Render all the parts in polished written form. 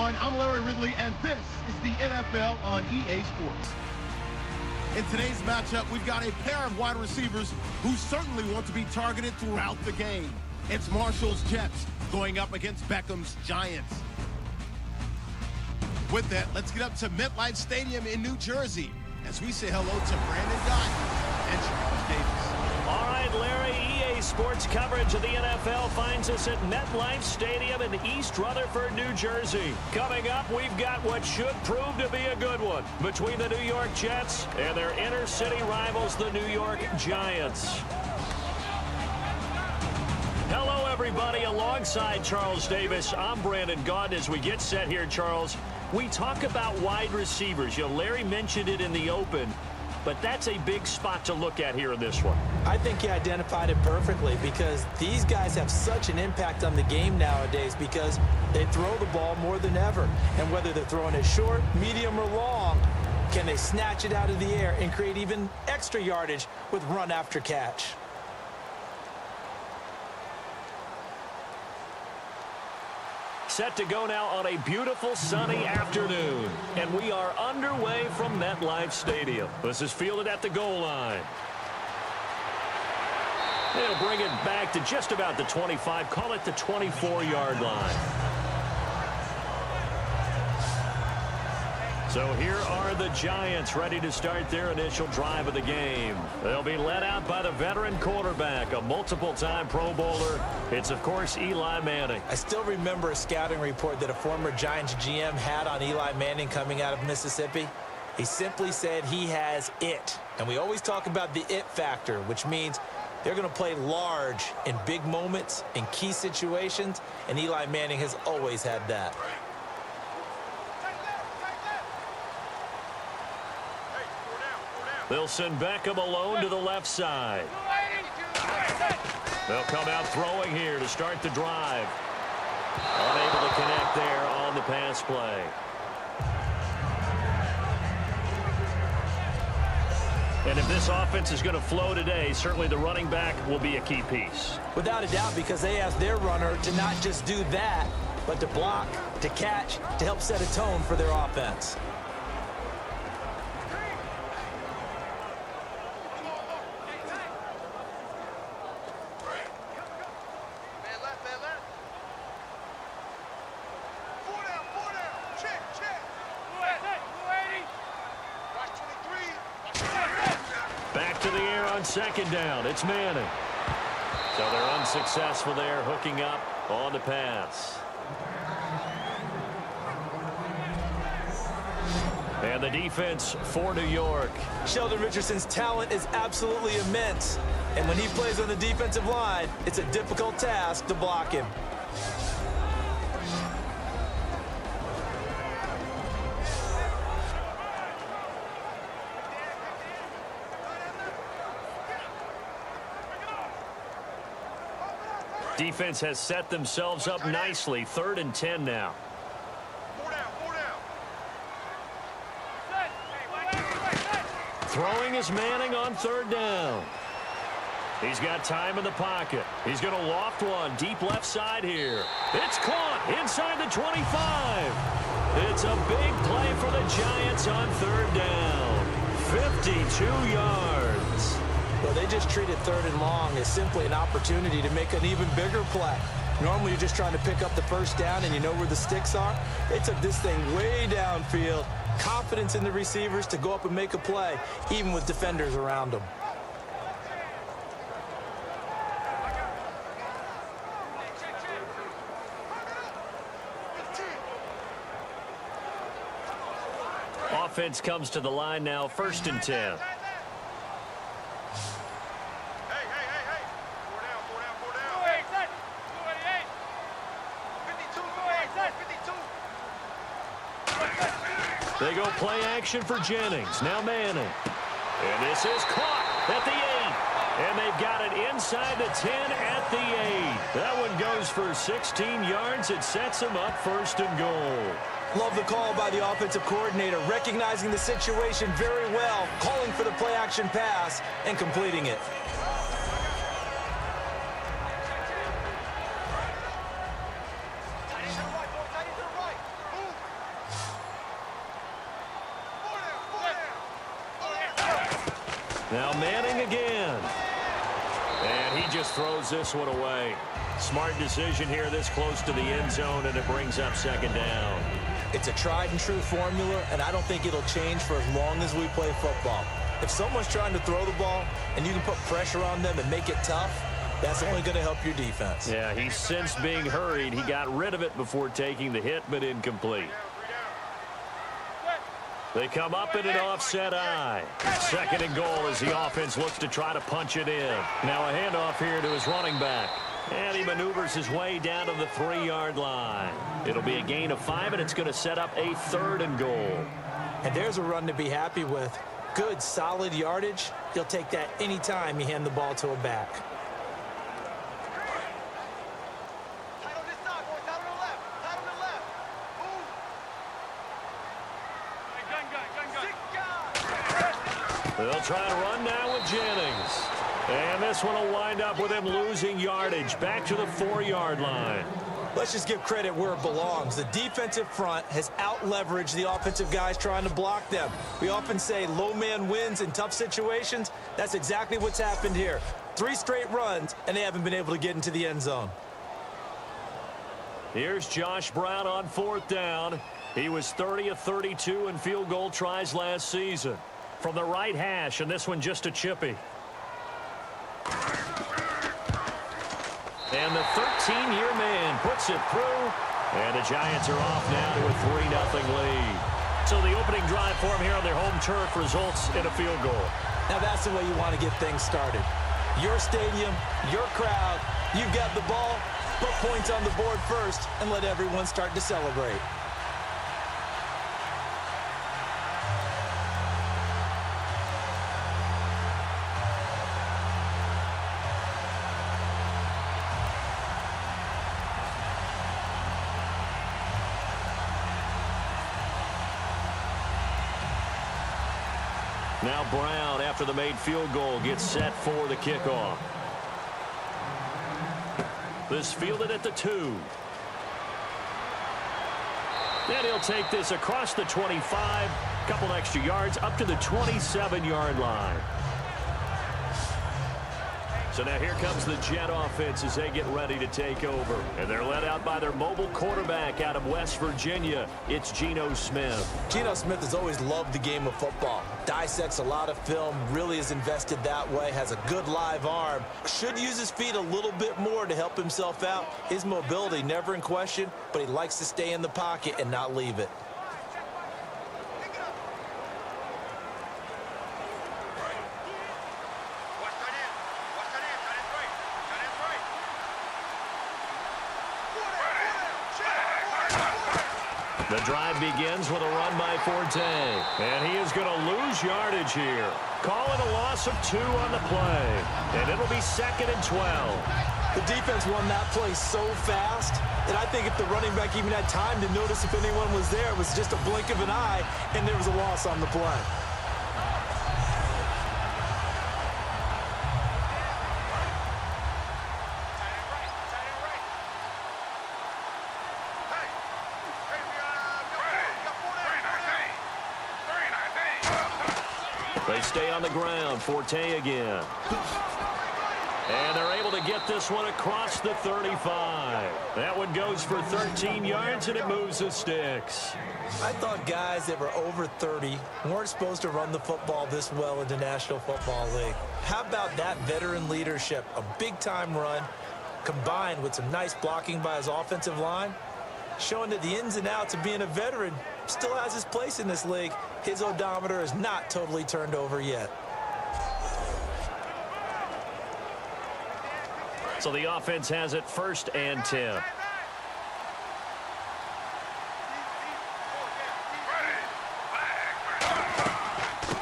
everyone. I'm Larry Ridley, and this is the NFL on EA Sports. In today's matchup, we've got a pair of wide receivers who certainly want to be targeted throughout the game. It's Marshall's Jets going up against Beckham's Giants. With that, let's get up to MetLife Stadium in New Jersey as we say hello to Brandon Gaudin and Charles Davis. All right, Larry, EA Sports coverage of the NFL finds us at MetLife Stadium in East Rutherford, New Jersey. Coming up, we've got what should prove to be a good one between the New York Jets and their inner-city rivals, the New York Giants. Hello, everybody. Alongside Charles Davis, I'm Brandon Gaudin. As we get set here, Charles, we talk about wide receivers. You know, Larry mentioned it in the open, but that's a big spot to look at here in this one. I think he identified it perfectly because these guys have such an impact on the game nowadays because they throw the ball more than ever. And whether they're throwing it short, medium, or long, can they snatch it out of the air and create even extra yardage with run after catch? Set to go now on a beautiful sunny afternoon. And we are underway from MetLife Stadium. This is fielded at the goal line. They'll bring it back to just about the 25, call it the 24-yard line. So here are the Giants ready to start their initial drive of the game. They'll be led out by the veteran quarterback, a multiple-time Pro Bowler. It's, of course, Eli Manning. I still remember a scouting report that a former Giants GM had on Eli Manning coming out of Mississippi. He simply said he has it. And we always talk about the it factor, which means they're going to play large in big moments, in key situations, and Eli Manning has always had that. They'll send Beckham alone to the left side. They'll come out throwing here to start the drive. Unable to connect there on the pass play. And if this offense is going to flow today, certainly the running back will be a key piece. Without a doubt, because they asked their runner to not just do that, but to block, to catch, to help set a tone for their offense. Second down, it's Manning. So they're unsuccessful there, hooking up on the pass. And the defense for New York. Sheldon Richardson's talent is absolutely immense. And when he plays on the defensive line, it's a difficult task to block him. Defense has set themselves up nicely. 3rd and 10 now. Throwing is Manning on 3rd down. He's got time in the pocket. He's going to loft one deep left side here. It's caught inside the 25. It's a big play for the Giants on 3rd down. 52 yards. Well, they just treated 3rd and long as simply an opportunity to make an even bigger play. Normally, you're just trying to pick up the first down and you know where the sticks are. They took this thing way downfield. Confidence in the receivers to go up and make a play, even with defenders around them. Offense comes to the line now, 1st and 10. They go play action for Jennings. Now Manning. And this is caught at the 8. And they've got it inside the 10 at the 8. That one goes for 16 yards. It sets them up 1st and goal. Love the call by the offensive coordinator, recognizing the situation very well, calling for the play action pass and completing it. Now Manning again. And he just throws this one away. Smart decision here this close to the end zone, and it brings up second down. It's a tried-and-true formula, and I don't think it'll change for as long as we play football. If someone's trying to throw the ball and you can put pressure on them and make it tough, that's only going to help your defense. Yeah, he's since being hurried. He got rid of it before taking the hit, but incomplete. They come up in an offset eye. Second and goal as the offense looks to try to punch it in. Now a handoff here to his running back. And he maneuvers his way down to the 3-yard line. It'll be a gain of 5, and it's going to set up a 3rd and goal. And there's a run to be happy with. Good, solid yardage. He'll take that anytime you hand the ball to a back. They'll try to run now with Jennings. And this one will wind up with him losing yardage back to the 4-yard line. Let's just give credit where it belongs. The defensive front has out-leveraged the offensive guys trying to block them. We often say low man wins in tough situations. That's exactly what's happened here. 3 straight runs, and they haven't been able to get into the end zone. Here's Josh Brown on 4th down. He was 30 of 32 in field goal tries last season. From the right hash, and this one just a chippy. And the 13-year man puts it through. And the Giants are off now to a 3-0 lead. So the opening drive for them here on their home turf results in a field goal. Now that's the way you want to get things started. Your stadium, your crowd, you've got the ball, put points on the board first, and let everyone start to celebrate. Now Brown, after the made field goal, gets set for the kickoff. This fielded at the 2. Then he'll take this across the 25, couple extra yards up to the 27-yard line. So now here comes the Jet offense as they get ready to take over. And they're led out by their mobile quarterback out of West Virginia. It's Geno Smith. Geno Smith has always loved the game of football. Dissects a lot of film, really is invested that way, has a good live arm. Should use his feet a little bit more to help himself out. His mobility never in question, but he likes to stay in the pocket and not leave it. The drive begins with a run by Forte. And he is going to lose yardage here. Call it a loss of 2 on the play. And it'll be 2nd and 12. The defense won that play so fast that I think if the running back even had time to notice if anyone was there, it was just a blink of an eye, and there was a loss on the play. They stay on the ground. Forte again. And they're able to get this one across the 35. That one goes for 13 yards, and it moves the sticks. I thought guys that were over 30 weren't supposed to run the football this well in the National Football League. How about that veteran leadership? A big-time run combined with some nice blocking by his offensive line, showing that the ins and outs of being a veteran still has his place in this league. His odometer is not totally turned over yet. So the offense has it 1st and 10.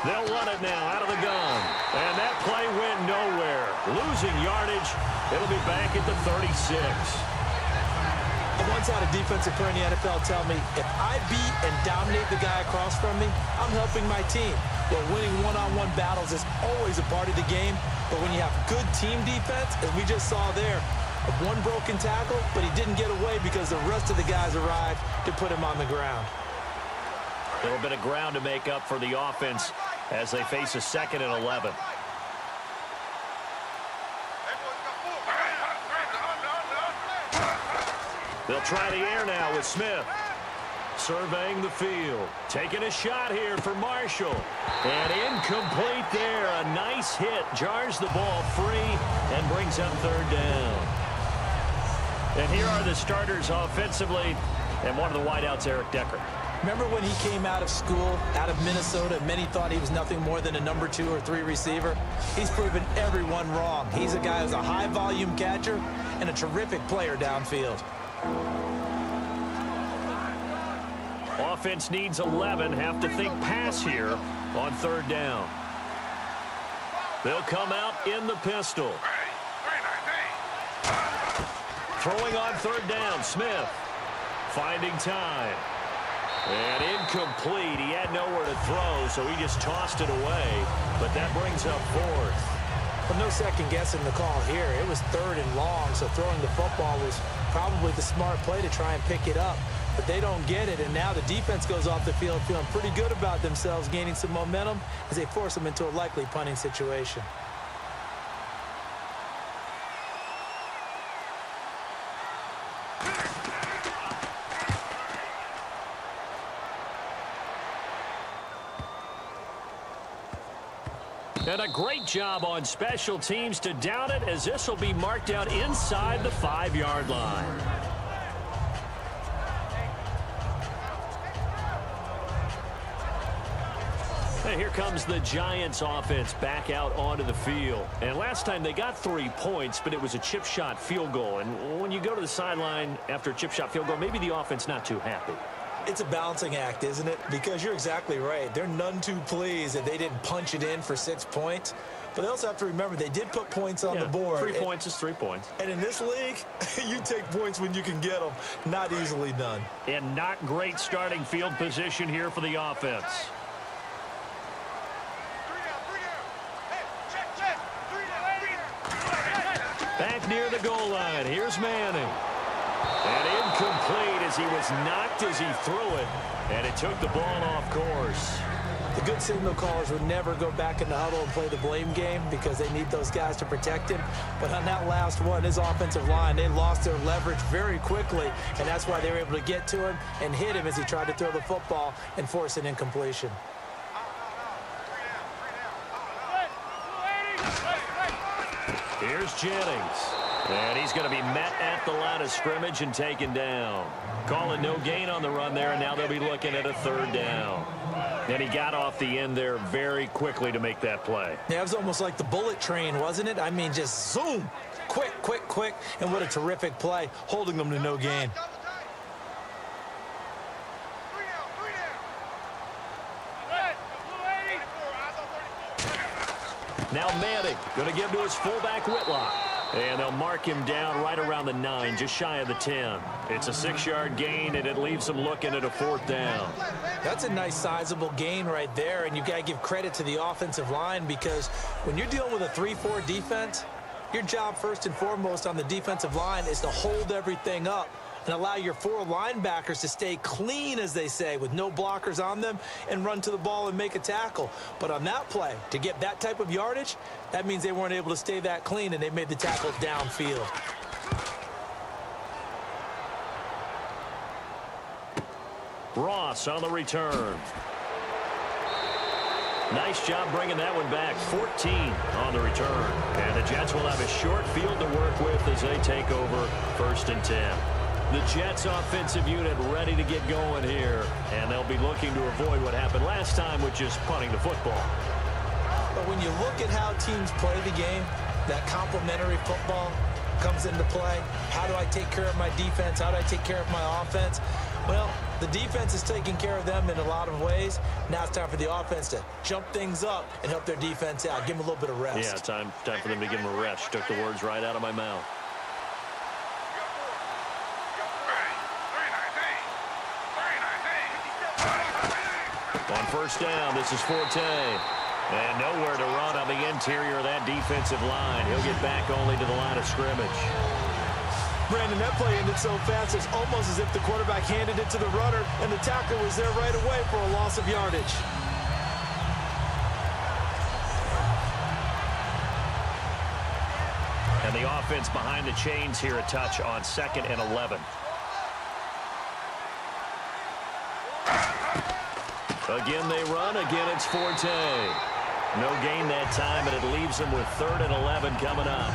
They'll run it now out of the gun. And that play went nowhere. Losing yardage. It'll be back at the 36. I once had a defensive player in the NFL tell me, if I beat and dominate the guy across from me, I'm helping my team. Well, winning one-on-one battles is always a part of the game, but when you have good team defense, as we just saw there, one broken tackle, but he didn't get away because the rest of the guys arrived to put him on the ground. A little bit of ground to make up for the offense as they face a 2nd and 11. They'll try the air now with Smith. Surveying the field. Taking a shot here for Marshall. And incomplete there. A nice hit. Jars the ball free and brings up third down. And here are the starters offensively. And one of the wideouts, Eric Decker. Remember when he came out of school, out of Minnesota, and many thought he was nothing more than a number 2 or 3 receiver? He's proven everyone wrong. He's a guy who's a high-volume catcher and a terrific player downfield. Offense needs 11. Have to think pass here on third down. They'll come out in the pistol. Throwing on third down, Smith. Finding time. And incomplete. He had nowhere to throw, so he just tossed it away. But that brings up fourth. Well, no second guessing the call here. It was third and long, so throwing the football was probably the smart play to try and pick it up. But they don't get it, and now the defense goes off the field feeling pretty good about themselves, gaining some momentum as they force them into a likely punting situation. And a great job on special teams to down it, as this will be marked out inside the 5-yard line. And here comes the Giants offense back out onto the field. And last time they got 3 points, but it was a chip shot field goal. And when you go to the sideline after a chip shot field goal, maybe the offense not too happy. It's a balancing act, isn't it? Because you're exactly right. They're none too pleased that they didn't punch it in for 6 points. But they also have to remember they did put points on the board. 3 points is 3 points. And in this league, you take points when you can get them. Not easily done. And not great starting field position here for the offense. Back near the goal line. Here's Manning. And incomplete as he was knocked as he threw it. And it took the ball off course. The good signal callers would never go back in the huddle and play the blame game because they need those guys to protect him. But on that last one, his offensive line, they lost their leverage very quickly. And that's why they were able to get to him and hit him as he tried to throw the football and force an incompletion. Here's Jennings. And he's going to be met at the line of scrimmage and taken down. Calling no gain on the run there, and now they'll be looking at a third down. And he got off the end there very quickly to make that play. Yeah, it was almost like the bullet train, wasn't it? I mean, just zoom. Quick, quick, quick. And what a terrific play, holding them to no gain. Now Manning going to give to his fullback Whitlock. And they'll mark him down right around the 9, just shy of the 10. It's a 6-yard gain, and it leaves them looking at a fourth down. That's a nice sizable gain right there, and you got to give credit to the offensive line because when you're dealing with a 3-4 defense, your job first and foremost on the defensive line is to hold everything up and allow your 4 linebackers to stay clean, as they say, with no blockers on them and run to the ball and make a tackle. But on that play, to get that type of yardage, that means they weren't able to stay that clean, and they made the tackle downfield. Ross on the return. Nice job bringing that one back. 14 on the return. And the Jets will have a short field to work with as they take over 1st and 10. The Jets offensive unit ready to get going here. And they'll be looking to avoid what happened last time, which is punting the football. But when you look at how teams play the game, that complementary football comes into play. How do I take care of my defense? How do I take care of my offense? Well, the defense is taking care of them in a lot of ways. Now it's time for the offense to jump things up and help their defense out. Give them a little bit of rest. Yeah, time for them to give them a rest. Took the words right out of my mouth. On 1st down, this is Forte. And nowhere to run on the interior of that defensive line. He'll get back only to the line of scrimmage. Brandon, that play ended so fast, it's almost as if the quarterback handed it to the runner, and the tackler was there right away for a loss of yardage. And And the offense behind the chains here, a touch on 2nd and 11. Again, they run. Again, it's Forte. No gain that time, and it leaves them with 3rd and 11 coming up.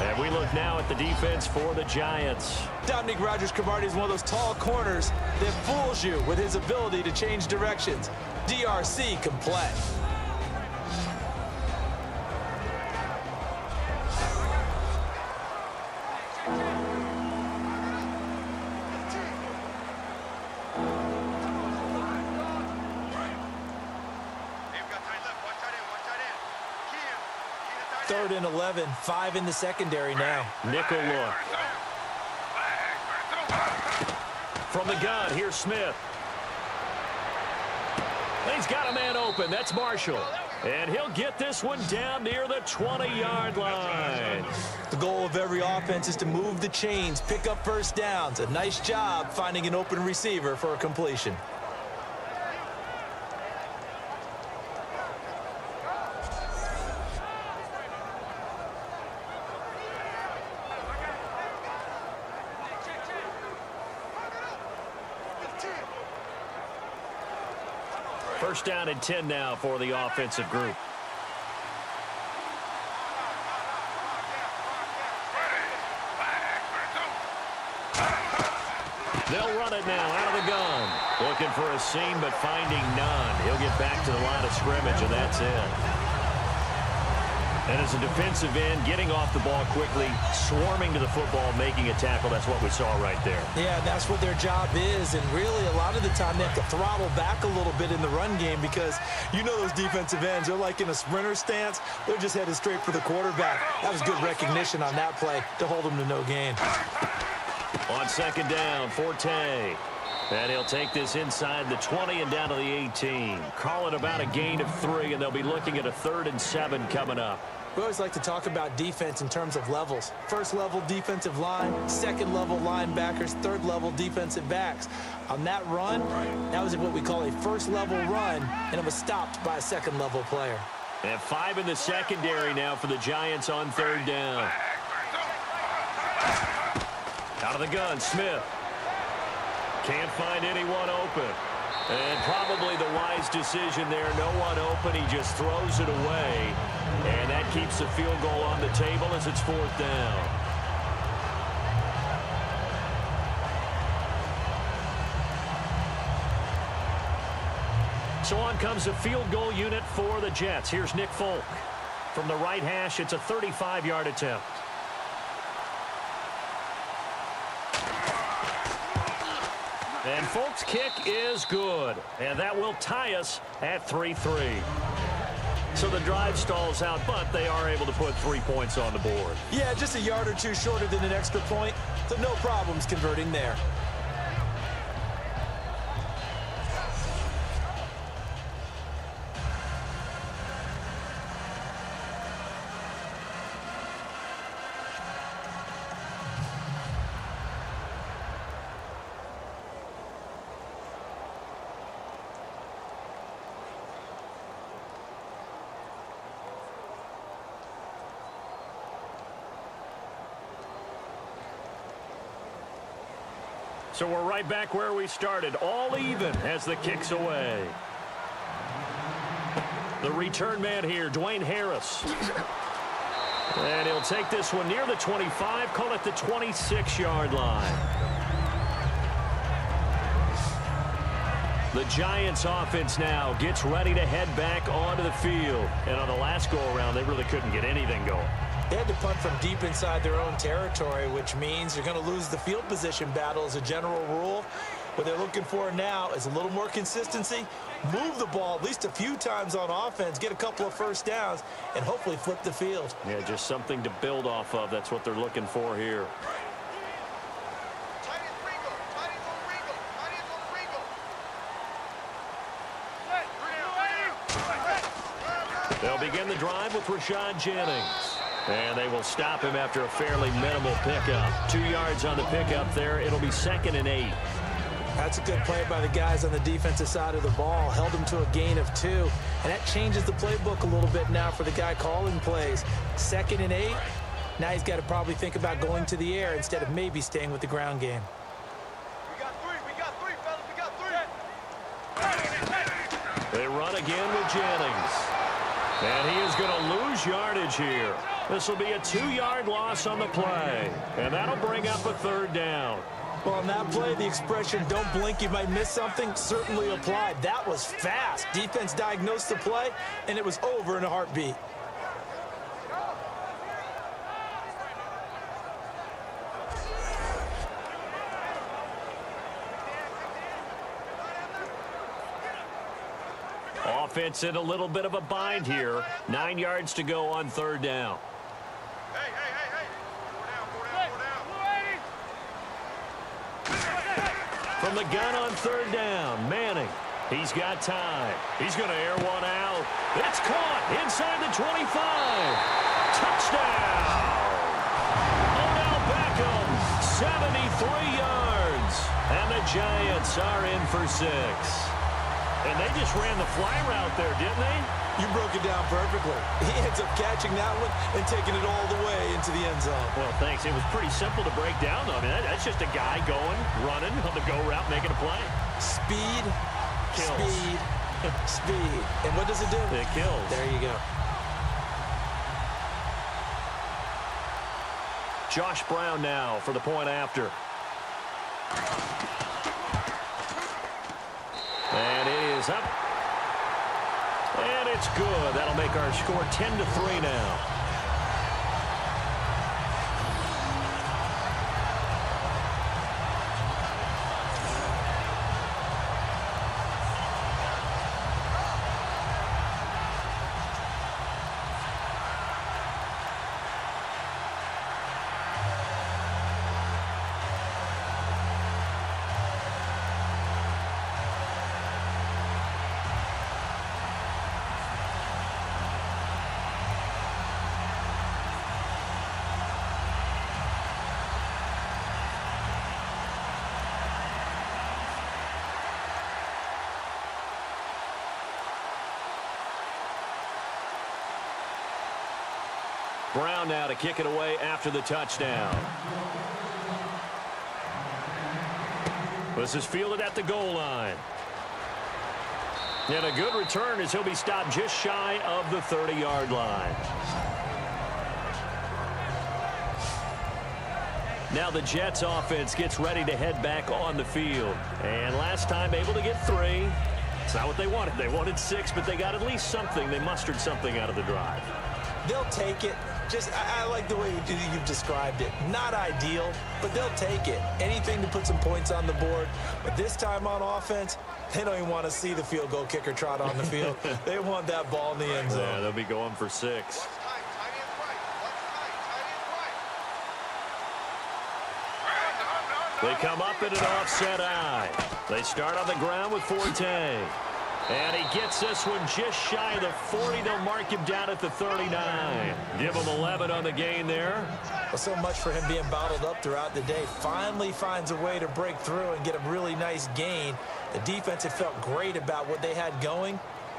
And we look now at the defense for the Giants. Dominique Rodgers-Cromartie is one of those tall corners that fools you with his ability to change directions. DRC can play. Third and 11, 5 in the secondary now. Nickel look. From the gun, here's Smith. He's got a man open. That's Marshall. And he'll get this one down near the 20-yard line. The goal of every offense is to move the chains, pick up first downs. A nice job finding an open receiver for a completion. First down and 10 now for the offensive group. They'll run it now out of the gun. Looking for a seam, but finding none. He'll get back to the line of scrimmage, and that's it. And as a defensive end, getting off the ball quickly, swarming to the football, making a tackle, that's what we saw right there. Yeah, that's what their job is, and really a lot of the time they have to throttle back a little bit in the run game because you know those defensive ends, they're like in a sprinter stance. They're just headed straight for the quarterback. That was good recognition on that play to hold them to no gain. On 2nd down, Forte. And he'll take this inside the 20 and down to the 18. Call it about a gain of 3, and they'll be looking at a 3rd and 7 coming up. We always like to talk about defense in terms of levels. First level defensive line, second level linebackers, third level defensive backs. On that run, that was what we call a first level run, and it was stopped by a second level player. And 5 in the secondary now for the Giants on 3rd down. Out of the gun, Smith. Can't find anyone open. And probably the wise decision there. No one open. He just throws it away. And that keeps the field goal on the table as it's 4th down. So on comes a field goal unit for the Jets. Here's Nick Folk. From the right hash, it's a 35-yard attempt. And Folk's kick is good. And that will tie us at 3-3. So the drive stalls out, but they are able to put 3 points on the board. Yeah, just a yard or two shorter than an extra point, so no problems converting there. So we're right back where we started, all even as the kick's away. The return man here, Dwayne Harris. And he'll take this one near the 25, call it the 26-yard line. The Giants offense now gets ready to head back onto the field. And on the last go-around, they really couldn't get anything going. They had to punt from deep inside their own territory, which means you're going to lose the field position battle as a general rule. What they're looking for now is a little more consistency, move the ball at least a few times on offense, get a couple of first downs, and hopefully flip the field. Yeah, just something to build off of. That's what they're looking for here. They'll begin the drive with Rashad Jennings. And they will stop him after a fairly minimal pickup. 2 yards on the pickup there. It'll be 2nd and 8. That's a good play by the guys on the defensive side of the ball. Held them to a gain of 2. And that changes the playbook a little bit now for the guy calling plays. 2nd and 8. Now he's got to probably think about going to the air instead of maybe staying with the ground game. We got three, fellas. We got 3. They run again with Jennings. And he is going to lose yardage here. This will be a 2-yard loss on the play. And that'll bring up a 3rd down. Well, on that play, the expression, don't blink, you might miss something, certainly applied. That was fast. Defense diagnosed the play, and it was over in a heartbeat. Offense in a little bit of a bind here. 9 yards to go on 3rd down. Hey. 4 down. From the gun on 3rd down, Manning. He's got time. He's going to air one out. It's caught inside the 25. Touchdown! Odell Beckham, 73 yards. And the Giants are in for 6. And they just ran the fly route there, didn't they? You broke it down perfectly. He ends up catching that one and taking it all the way into the end zone. Well, thanks. It was pretty simple to break down, though. I mean, that's just a guy going, running on the go route, making a play. Speed, Kills. speed, speed. And what does it do? It kills. There you go. Josh Brown now for the point after. And it is up. And it's good. That'll make our score 10-3 now. Brown now to kick it away after the touchdown. This is fielded at the goal line. And a good return as he'll be stopped just shy of the 30-yard line. Now the Jets offense gets ready to head back on the field. And last time able to get 3. It's not what they wanted. They wanted 6, but they got at least something. They mustered something out of the drive. They'll take it. I like the way you've described it. Not ideal, but they'll take it. Anything to put some points on the board. But this time on offense, they don't even want to see the field goal kicker trot on the field. They want that ball in the end zone. Yeah, they'll be going for 6. They come up in an offset eye. They start on the ground with Forte. And he gets this one just shy of the 40. They'll mark him down at the 39. Give him 11 on the gain there. Well, so much for him being bottled up throughout the day. Finally finds a way to break through and get a really nice gain. The defense had felt great about what they had going.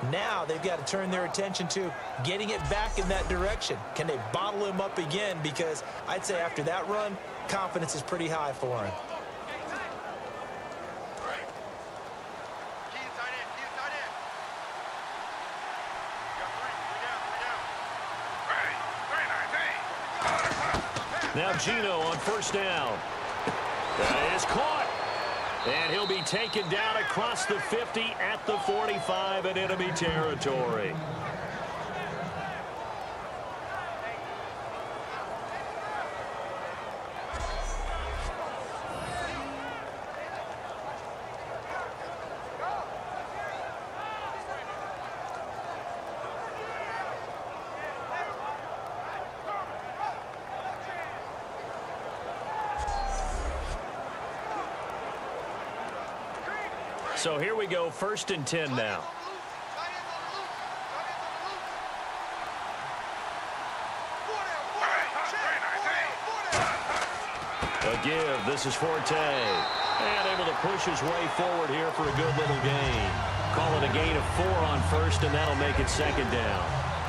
Now they've got to turn their attention to getting it back in that direction. Can they bottle him up again? Because I'd say after that run, confidence is pretty high for him. Now Gino on first down. That is caught. And he'll be taken down across the 50 at the 45 in enemy territory. So here we go, 1st and 10 now. A give. This is Forte. And able to push his way forward here for a good little gain. Call it a gain of 4 on first, and that'll make it second down.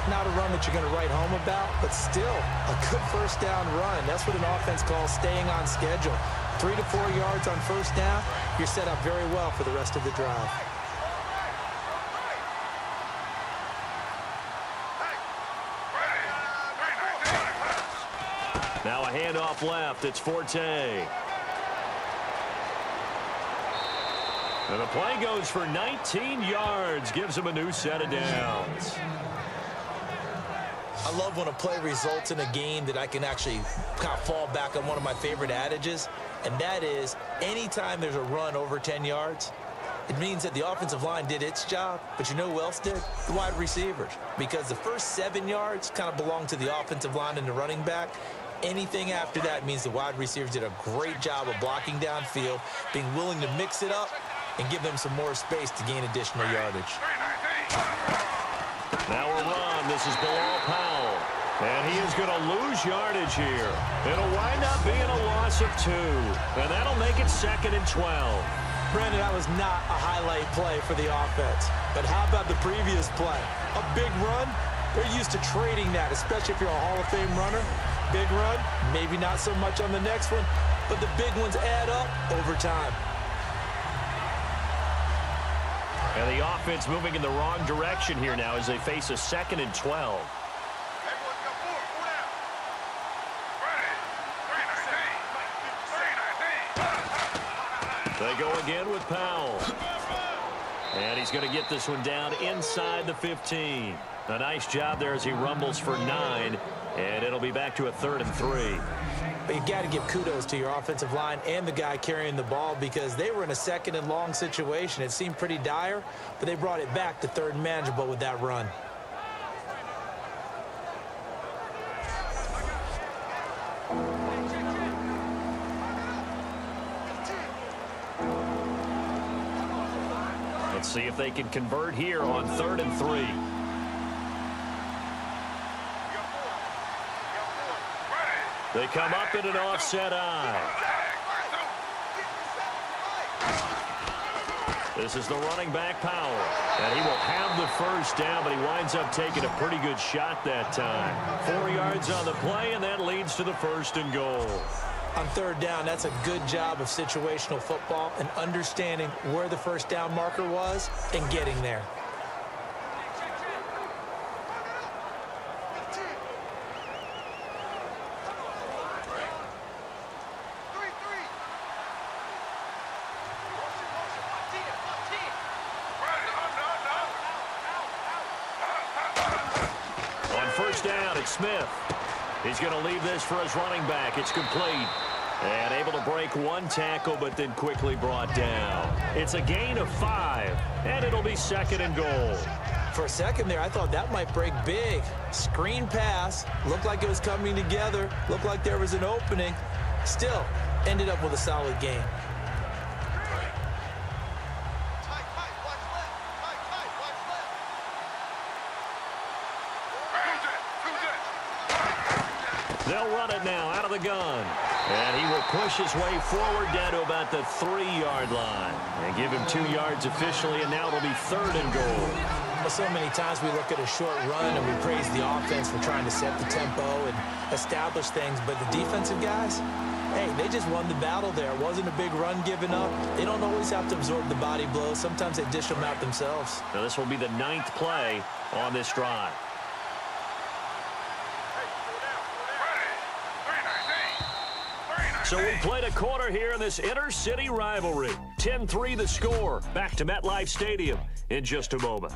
Not a run that you're going to write home about, but still a good first down run. That's what an offense calls staying on schedule. 3 to 4 yards on first down, you're set up very well for the rest of the drive. Now a handoff left. It's Forte. And the play goes for 19 yards. Gives him a new set of downs. I love when a play results in a game that I can actually kind of fall back on one of my favorite adages, and that is anytime there's a run over 10 yards, it means that the offensive line did its job, but you know who else did? The wide receivers. Because the first 7 yards kind of belong to the offensive line and the running back. Anything after that means the wide receivers did a great job of blocking downfield, being willing to mix it up, and give them some more space to gain additional yardage. Now a run. This is below Powell. And he is going to lose yardage here. It'll wind up being a loss of 2. And that'll make it second and 12. Brandon, that was not a highlight play for the offense. But how about the previous play? A big run? They're used to trading that, especially if you're a Hall of Fame runner. Big run, maybe not so much on the next one, but the big ones add up over time. And the offense moving in the wrong direction here now as they face a second and 12. They go again with Powell. And he's going to get this one down inside the 15. A nice job there as he rumbles for 9. And it'll be back to a 3rd and 3. But you got to give kudos to your offensive line and the guy carrying the ball because they were in a second and long situation. It seemed pretty dire, but they brought it back to 3rd and manageable with that run. Let's see if they can convert here on 3rd and 3. They come up in an offset eye. This is the running back, Powell. And he will have the first down, but he winds up taking a pretty good shot that time. 4 yards on the play, and that leads to the 1st and goal. On 3rd down, that's a good job of situational football and understanding where the first down marker was and getting there. Smith. He's going to leave this for his running back. It's complete. And able to break 1 tackle, but then quickly brought down. It's a gain of 5, and it'll be 2nd and goal. For a second there, I thought that might break big. Screen pass. Looked like it was coming together. Looked like there was an opening. Still, ended up with a solid game. They'll run it now out of the gun. And he will push his way forward down to about the 3-yard line. And give him 2 yards officially, and now it'll be 3rd and goal. Well, so many times we look at a short run and we praise the offense for trying to set the tempo and establish things. But the defensive guys, hey, they just won the battle there. It wasn't a big run given up. They don't always have to absorb the body blows. Sometimes they dish them out themselves. Now this will be the 9th play on this drive. So we played a quarter here in this inter-city rivalry. 10-3 the score. Back to MetLife Stadium in just a moment.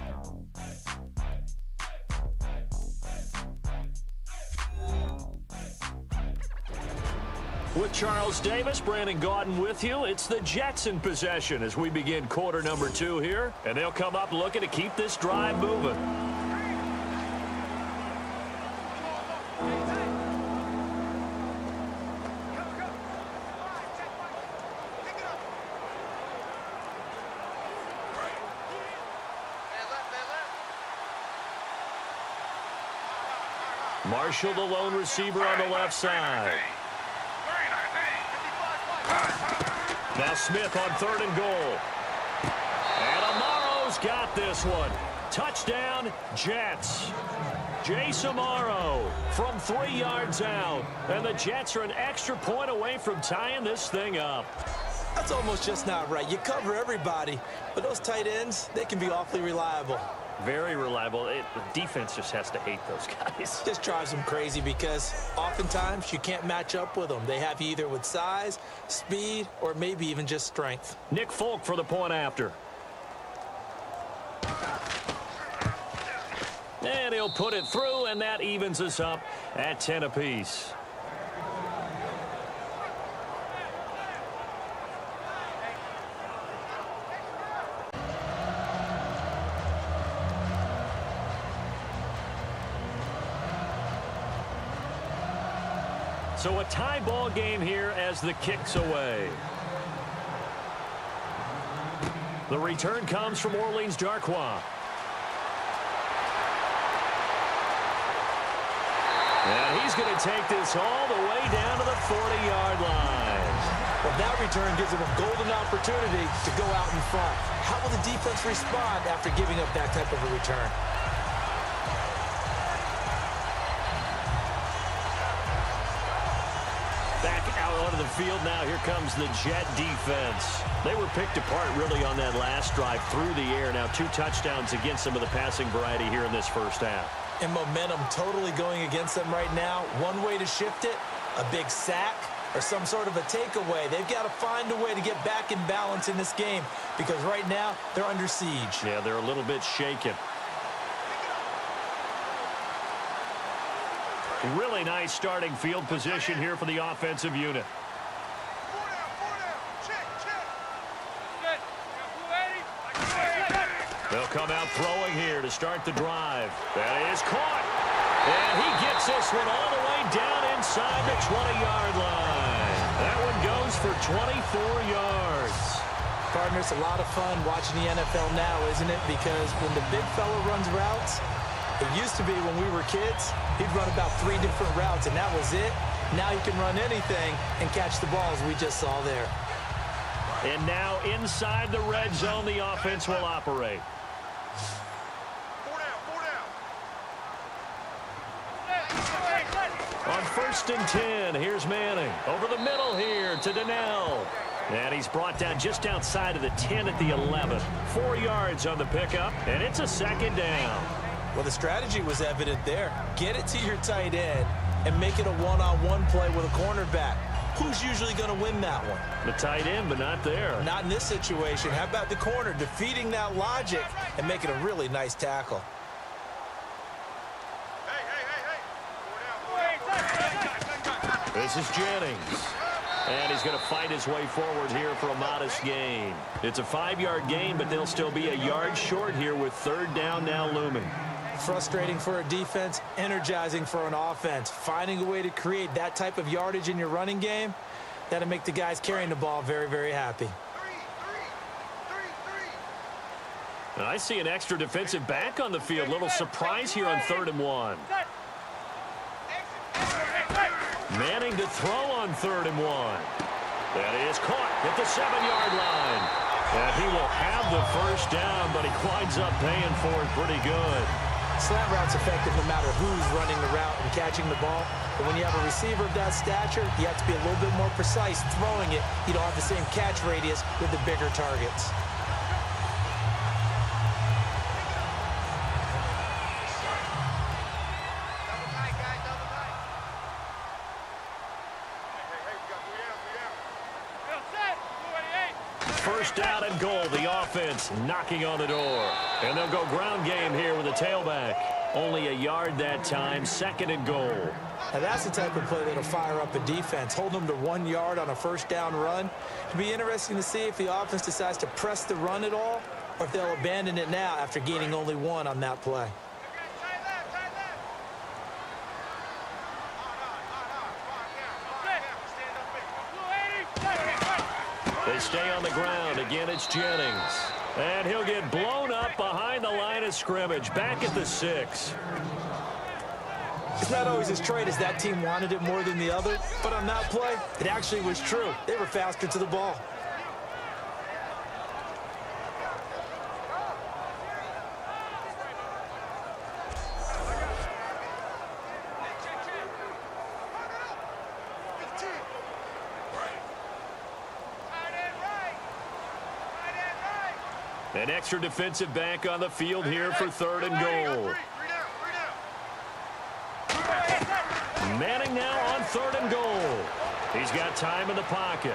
With Charles Davis, Brandon Gaudin with you. It's the Jets in possession as we begin quarter number 2 here. And they'll come up looking to keep this drive moving. Marshall, the lone receiver on the left side. Now Smith on 3rd and goal. And Amaro's got this one. Touchdown, Jets. Jace Amaro from 3 yards out. And the Jets are an extra point away from tying this thing up. That's almost just not right. You cover everybody, but those tight ends, they can be awfully reliable. Very reliable. The defense just has to hate those guys. Just drives them crazy because oftentimes you can't match up with them. They have you either with size, speed, or maybe even just strength. Nick Folk for the point after. And he'll put it through, and that evens us up at 10 apiece. So a tie ball game here as the kick's away. The return comes from Orleans Darkwa. And he's going to take this all the way down to the 40-yard line. Well, that return gives him a golden opportunity to go out in front. How will the defense respond after giving up that type of a return? Back out onto the field now. Here comes the Jet defense. They were picked apart really on that last drive through the air. Now 2 touchdowns against some of the passing variety here in this first half. And momentum totally going against them right now. One way to shift it, a big sack or some sort of a takeaway. They've got to find a way to get back in balance in this game because right now they're under siege. Yeah, they're a little bit shaken. Really nice starting field position here for the offensive unit. 4 down. Check. They'll come out throwing here to start the drive. That is caught. And he gets this one all the way down inside the 20-yard line. That one goes for 24 yards. Partner, it's a lot of fun watching the NFL now, isn't it? Because when the big fella runs routes, it used to be when we were kids, he'd run about 3 different routes, and that was it. Now he can run anything and catch the balls we just saw there. And now inside the red zone, the offense will operate. 4 down. On 1st and 10, here's Manning. Over the middle here to Donnell. And he's brought down just outside of the 10 at the 11. 4 yards on the pickup, and it's a 2nd down. Well, the strategy was evident there. Get it to your tight end and make it a one-on-one play with a cornerback. Who's usually going to win that one? The tight end, but not there. Not in this situation. How about the corner defeating that logic and making a really nice tackle? Hey. 4 down. This is Jennings. And he's going to fight his way forward here for a modest gain. It's a 5-yard gain, but they'll still be a yard short here with 3rd down now looming. Frustrating for a defense, energizing for an offense. Finding a way to create that type of yardage in your running game, that'll make the guys carrying the ball very, very happy. 3. Now, I see an extra defensive back on the field. Little surprise here on 3rd and 1. Manning to throw on 3rd and 1. That is caught at the 7-yard line. And he will have the 1st down, but he winds up paying for it pretty good. Slant route's effective no matter who's running the route and catching the ball. But when you have a receiver of that stature, you have to be a little bit more precise throwing it. You don't have the same catch radius with the bigger targets. First down and goal. The offense knocking on the door. And they'll go ground game here with a tailback. Only a yard that time. 2nd and goal. Now that's the type of play that'll fire up a defense. Hold them to 1 yard on a 1st down run. It'll be interesting to see if the offense decides to press the run at all or if they'll abandon it now after gaining only 1 on that play. They stay on the ground. Again, it's Jennings. And he'll get blown up behind the line of scrimmage. Back at the 6. It's not always as straight as that team wanted it more than the other, but on that play, it actually was true. They were faster to the ball. An extra defensive back on the field here for third and goal. Manning now on third and goal. He's got time in the pocket.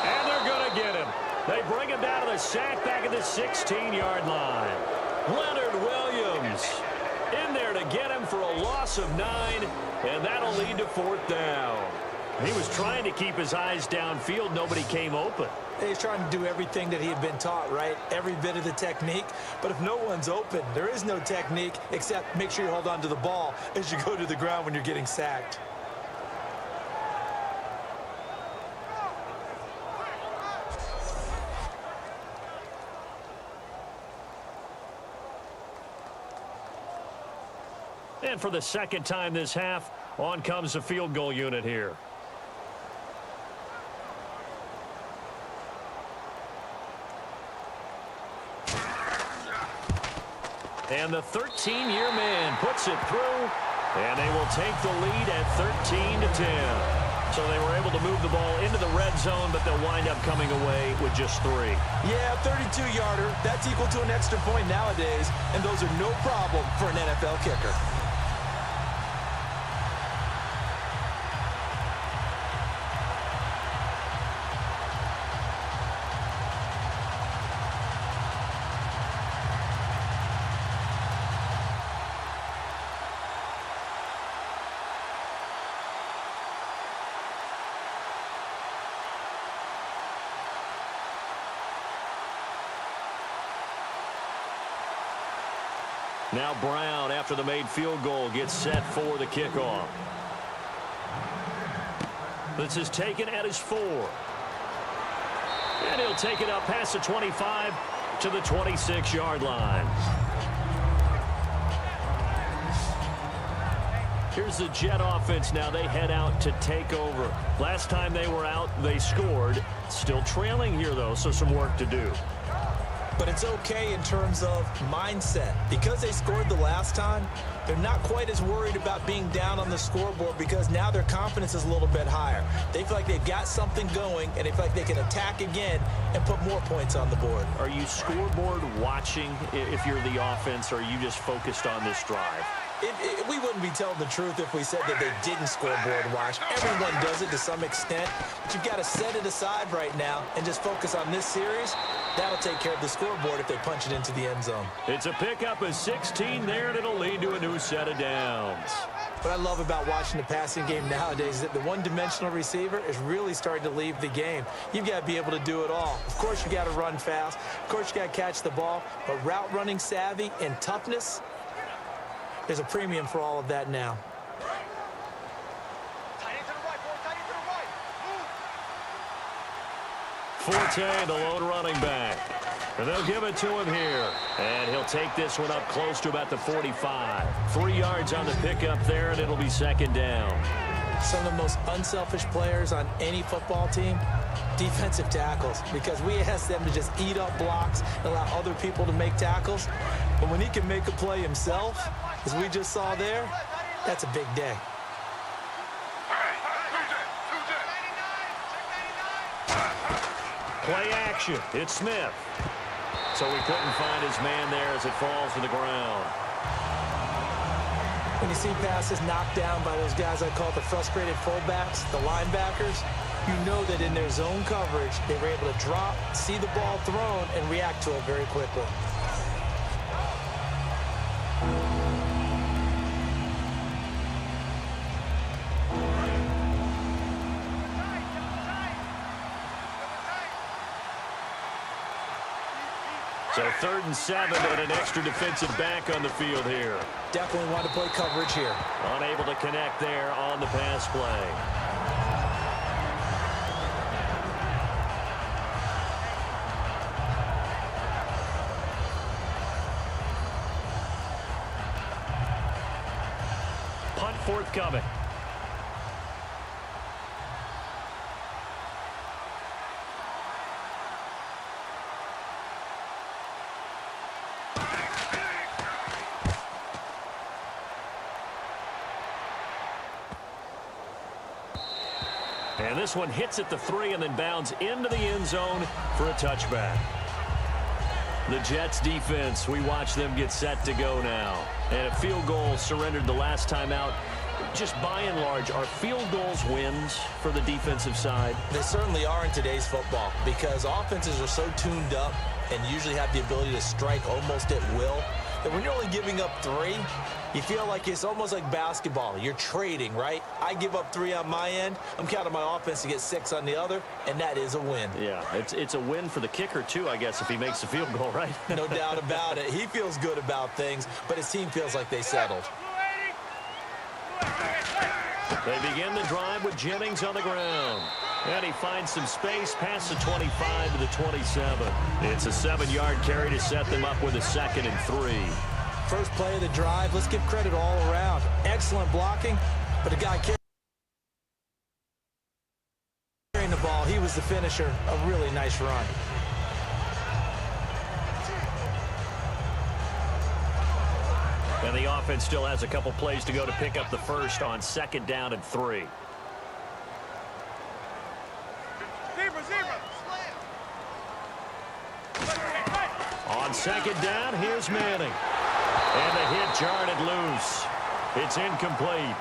And they're going to get him. They bring him down to the sack back at the 16-yard line. Leonard Williams in there to get him for a loss of 9, and that'll lead to fourth down. He was trying to keep his eyes downfield. Nobody came open. He's trying to do everything that he had been taught, right? Every bit of the technique. But if no one's open, there is no technique except make sure you hold on to the ball as you go to the ground when you're getting sacked. And for the second time this half, on comes the field goal unit here. And the 13-year man puts it through, and they will take the lead at 13-10. So they were able to move the ball into the red zone, but they'll wind up coming away with just 3. Yeah, 32-yarder. That's equal to an extra point nowadays, and those are no problem for an NFL kicker. Now Brown, after the made field goal, gets set for the kickoff. This is taken at his 4. And he'll take it up past the 25 to the 26-yard line. Here's the Jet offense now. They head out to take over. Last time they were out, they scored. Still trailing here, though, so some work to do. But it's okay in terms of mindset. Because they scored the last time, they're not quite as worried about being down on the scoreboard because now their confidence is a little bit higher. They feel like they've got something going, and they feel like they can attack again and put more points on the board. Are you scoreboard watching if you're the offense, or are you just focused on this drive? We wouldn't be telling the truth if we said that they didn't scoreboard watch. Everyone does it to some extent, but you've got to set it aside right now and just focus on this series. That'll take care of the scoreboard if they punch it into the end zone. It's a pickup of 16 there, and it'll lead to a new set of downs. What I love about watching the passing game nowadays is that the one-dimensional receiver is really starting to leave the game. You've got to be able to do it all. Of course, you got to run fast. Of course, you got to catch the ball. But route running savvy and toughness, there's a premium for all of that now. Forte, the lone running back. And they'll give it to him here. And he'll take this one up close to about the 45. 3 yards on the pickup there, and it'll be second down. Some of the most unselfish players on any football team, defensive tackles, because we ask them to just eat up blocks and allow other people to make tackles. But when he can make a play himself, as we just saw there, that's a big day. Play action. It's Smith. So he couldn't find his man there as it falls to the ground. When you see passes knocked down by those guys I call the frustrated fullbacks, the linebackers, you know that in their zone coverage, they were able to drop, see the ball thrown, and react to it very quickly. So 3rd and 7 and an extra defensive back on the field here. Definitely want to play coverage here. Unable to connect there on the pass play. Punt forthcoming. And this one hits at the 3 and then bounds into the end zone for a touchback. The Jets defense, we watch them get set to go now. And a field goal surrendered the last time out. Just by and large, are field goals wins for the defensive side? They certainly are in today's football because offenses are so tuned up and usually have the ability to strike almost at will that when you're only giving up 3, you feel like it's almost like basketball. You're trading, right? I give up 3 on my end. I'm counting my offense to get 6 on the other, and that is a win. Yeah, it's a win for the kicker, too, I guess, if he makes the field goal, right? No doubt about it. He feels good about things, but his team feels like they settled. They begin the drive with Jennings on the ground. And he finds some space past the 25 to the 27. It's a 7-yard carry to set them up with a 2nd and 3. First play of the drive, let's give credit all around. Excellent blocking, but a guy carrying the ball, he was the finisher. A really nice run. And the offense still has a couple plays to go to pick up the first on 2nd down and 3. On 2nd down, here's Manning. And the hit jarred it loose. It's incomplete.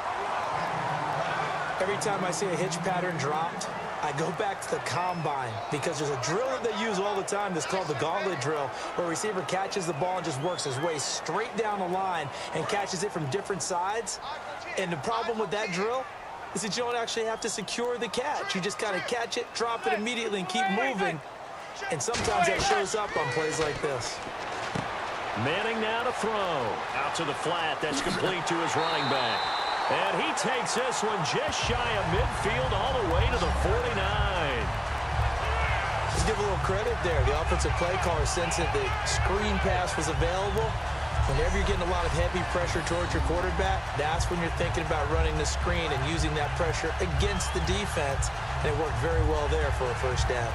Every time I see a hitch pattern dropped, I go back to the combine because there's a drill that they use all the time that's called the gauntlet drill, where a receiver catches the ball and just works his way straight down the line and catches it from different sides. And the problem with that drill is that you don't actually have to secure the catch. You just kind of catch it, drop it immediately, and keep moving. And sometimes that shows up on plays like this. Manning now to throw. Out to the flat. That's complete to his running back. And he takes this one just shy of midfield all the way to the 49. Let's give a little credit there. The offensive play caller sensed that the screen pass was available. Whenever you're getting a lot of heavy pressure towards your quarterback, that's when you're thinking about running the screen and using that pressure against the defense. And it worked very well there for a first down.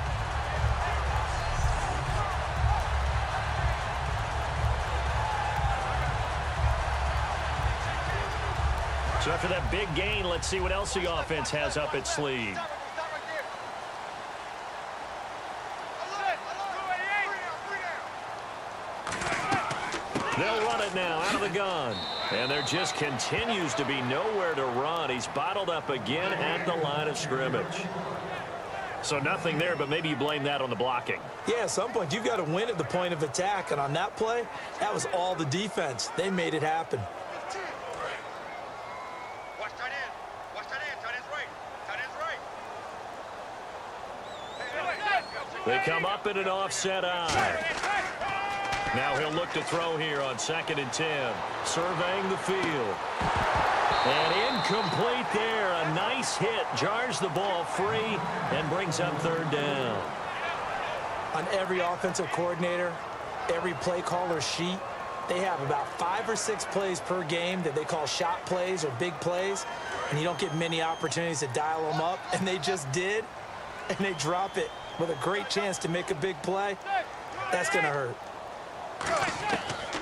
So after that big gain, let's see what else the offense has up its sleeve. They'll run it now out of the gun. And there just continues to be nowhere to run. He's bottled up again at the line of scrimmage. So nothing there, but maybe you blame that on the blocking. Yeah, at some point, you've got to win at the point of attack. And on that play, that was all the defense. They made it happen. They come up in an offset eye. Now he'll look to throw here on 2nd and 10. Surveying the field. And incomplete there. A nice hit. Jars the ball free and brings up 3rd down. On every offensive coordinator, every play caller sheet, they have about 5 or 6 plays per game that they call shot plays or big plays. And you don't get many opportunities to dial them up. And they just did. And they drop it with a great chance to make a big play. That's going to hurt.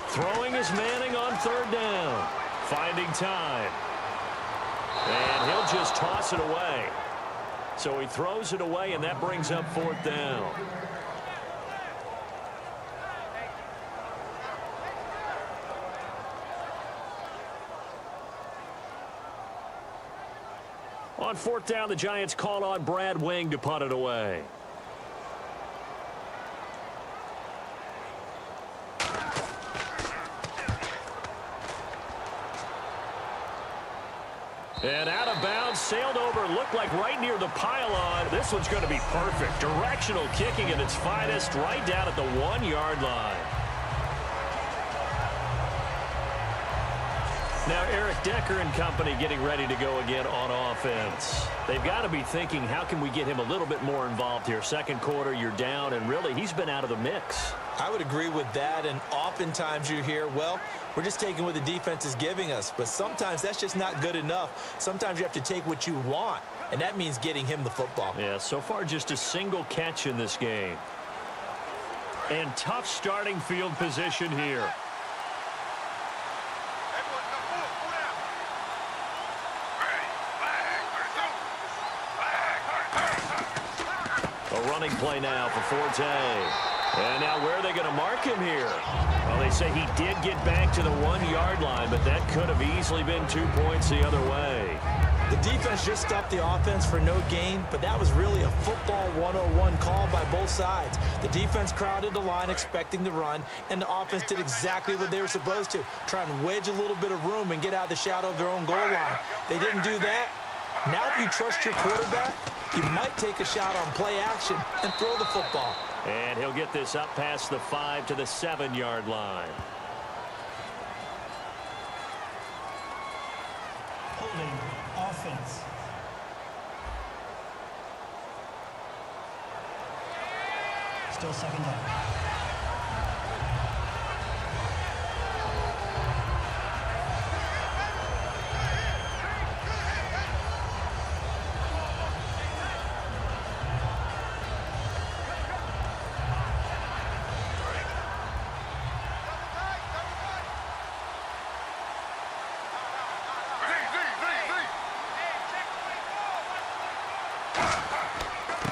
Throwing is Manning on 3rd down. Finding time. And he'll just toss it away. So he throws it away, and that brings up 4th down. On 4th down, the Giants call on Brad Wing to punt it away. And out of bounds, sailed over, looked like right near the pylon. This one's going to be perfect. Directional kicking at its finest, right down at the 1-yard line. Now Eric Decker and company getting ready to go again on offense. They've got to be thinking, how can we get him a little bit more involved here? 2nd quarter, you're down, and really, he's been out of the mix. I would agree with that, and oftentimes you hear, well, we're just taking what the defense is giving us, but sometimes that's just not good enough. Sometimes you have to take what you want, and that means getting him the football. Yeah, so far just a single catch in this game. And tough starting field position here. A running play now for Forte. And now where are they going to mark him here? Well, they say he did get back to the 1-yard line, but that could have easily been 2 points the other way. The defense just stopped the offense for no gain, but that was really a football 101 call by both sides. The defense crowded the line expecting to run, and the offense did exactly what they were supposed to, try and wedge a little bit of room and get out of the shadow of their own goal line. They didn't do that. Now if you trust your quarterback, you might take a shot on play action and throw the football. And he'll get this up past the 5 to the 7-yard line. Holding offense. Still second down.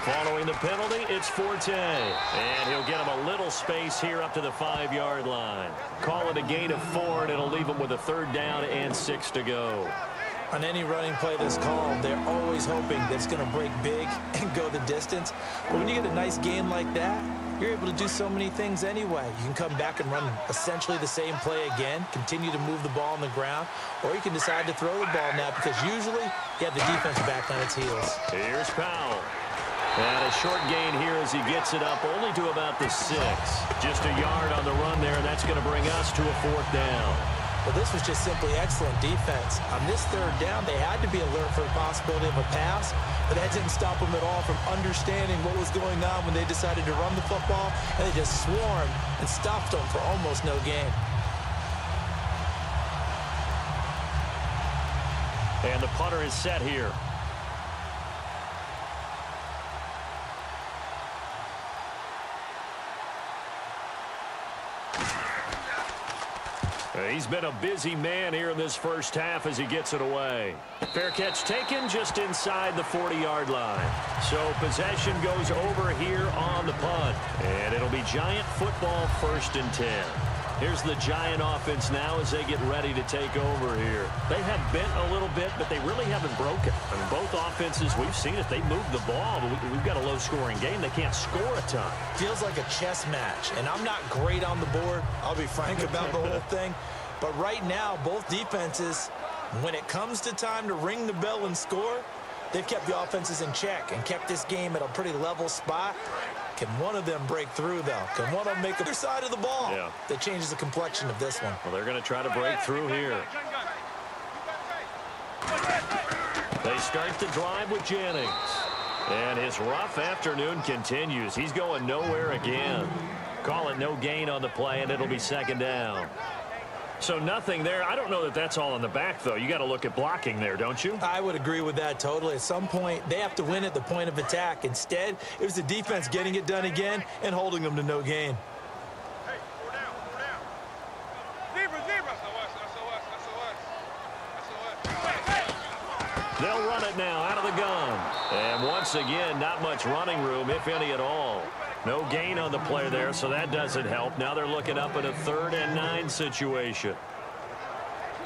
Following the penalty, it's Forte. And he'll get him a little space here up to the 5-yard line. Call it a gain of 4, and it'll leave him with a 3rd down and 6 to go. On any running play this call, they're always hoping that it's going to break big and go the distance. But when you get a nice gain like that, you're able to do so many things anyway. You can come back and run essentially the same play again, continue to move the ball on the ground, or you can decide to throw the ball now because usually you have the defense back on its heels. Here's Powell. And a short gain here as he gets it up only to about the 6. Just a yard on the run there, and that's going to bring us to a 4th down. Well, this was just simply excellent defense. On this 3rd down, they had to be alert for the possibility of a pass, but that didn't stop them at all from understanding what was going on when they decided to run the football, and they just swarmed and stopped them for almost no gain. And the punter is set here. He's been a busy man here in this first half as he gets it away. Fair catch taken just inside the 40-yard line. So possession goes over here on the punt. And it'll be Giant football 1st and 10. Here's the Giant offense now as they get ready to take over here. They have bent a little bit, but they really haven't broken. I mean, both offenses, we've seen it. They move the ball, but we've got a low-scoring game. They can't score a ton. Feels like a chess match, and I'm not great on the board. I'll be frank about the whole thing. But right now, both defenses, when it comes to time to ring the bell and score, they've kept the offenses in check and kept this game at a pretty level spot. Can one of them break through, though? Can one of them make the other side of the ball? Yeah. That changes the complexion of this one. Well, they're going to try to break through here. They start the drive with Jennings. And his rough afternoon continues. He's going nowhere again. Call it no gain on the play, and it'll be 2nd down. So nothing there. I don't know that that's all in the back, though. You got to look at blocking there, don't you? I would agree with that totally. At some point, they have to win at the point of attack. Instead, it was the defense getting it done again and holding them to no gain. Hey, 4 down, 4 down. Zebra, zebra. SOS. They'll run it now out of the gun. And once again, not much running room, if any at all. No gain on the play there, so that doesn't help. Now they're looking up at a 3rd and 9 situation.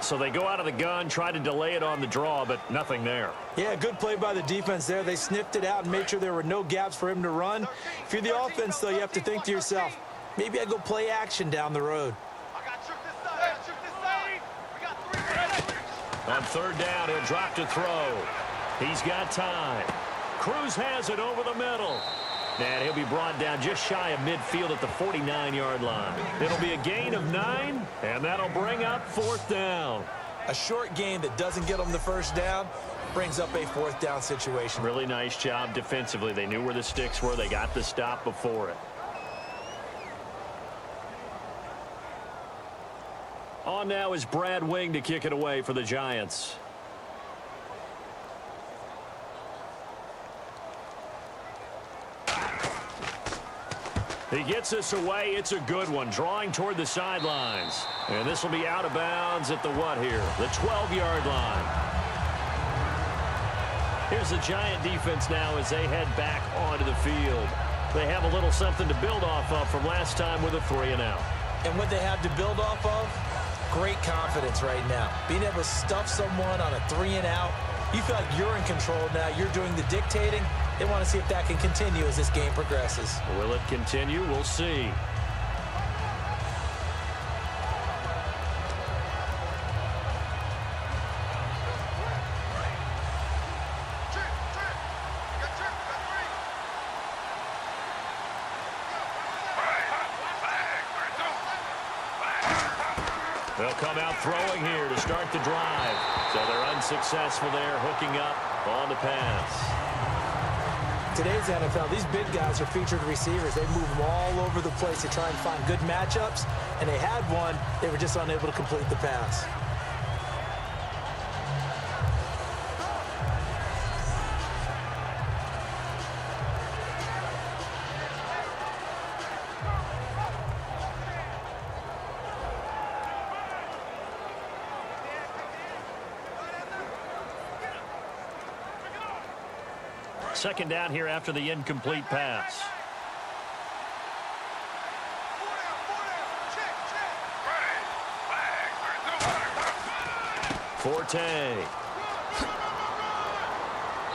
So they go out of the gun, try to delay it on the draw, but nothing there. Yeah, good play by the defense there. They sniffed it out and made sure there were no gaps for him to run. If you're the offense, though, you have to think to yourself, maybe I go play action down the road. I got trick this side. Trick this side. We got 3. On 3rd down, he'll drop to throw. He's got time. Cruz has it over the middle. And he'll be brought down just shy of midfield at the 49-yard line. It'll be a gain of 9, and that'll bring up 4th down. A short gain that doesn't get them the 1st down brings up a 4th down situation. Really nice job defensively. They knew where the sticks were. They got the stop before it. On now is Brad Wing to kick it away for the Giants. He gets this away. It's a good one. Drawing toward the sidelines. And this will be out of bounds at the what here? The 12-yard line. Here's the Giant defense now as they head back onto the field. They have a little something to build off of from last time with a 3-and-out. And what they have to build off of, great confidence right now. Being able to stuff someone on a 3-and-out, you feel like you're in control now. You're doing the dictating. They want to see if that can continue as this game progresses. Will it continue? We'll see. They'll come out throwing here to start the drive. So they're unsuccessful there, hooking up on the pass. Today's NFL, these big guys are featured receivers. They move them all over the place to try and find good matchups, and they had one. They were just unable to complete the pass. Second down here after the incomplete pass. Forte.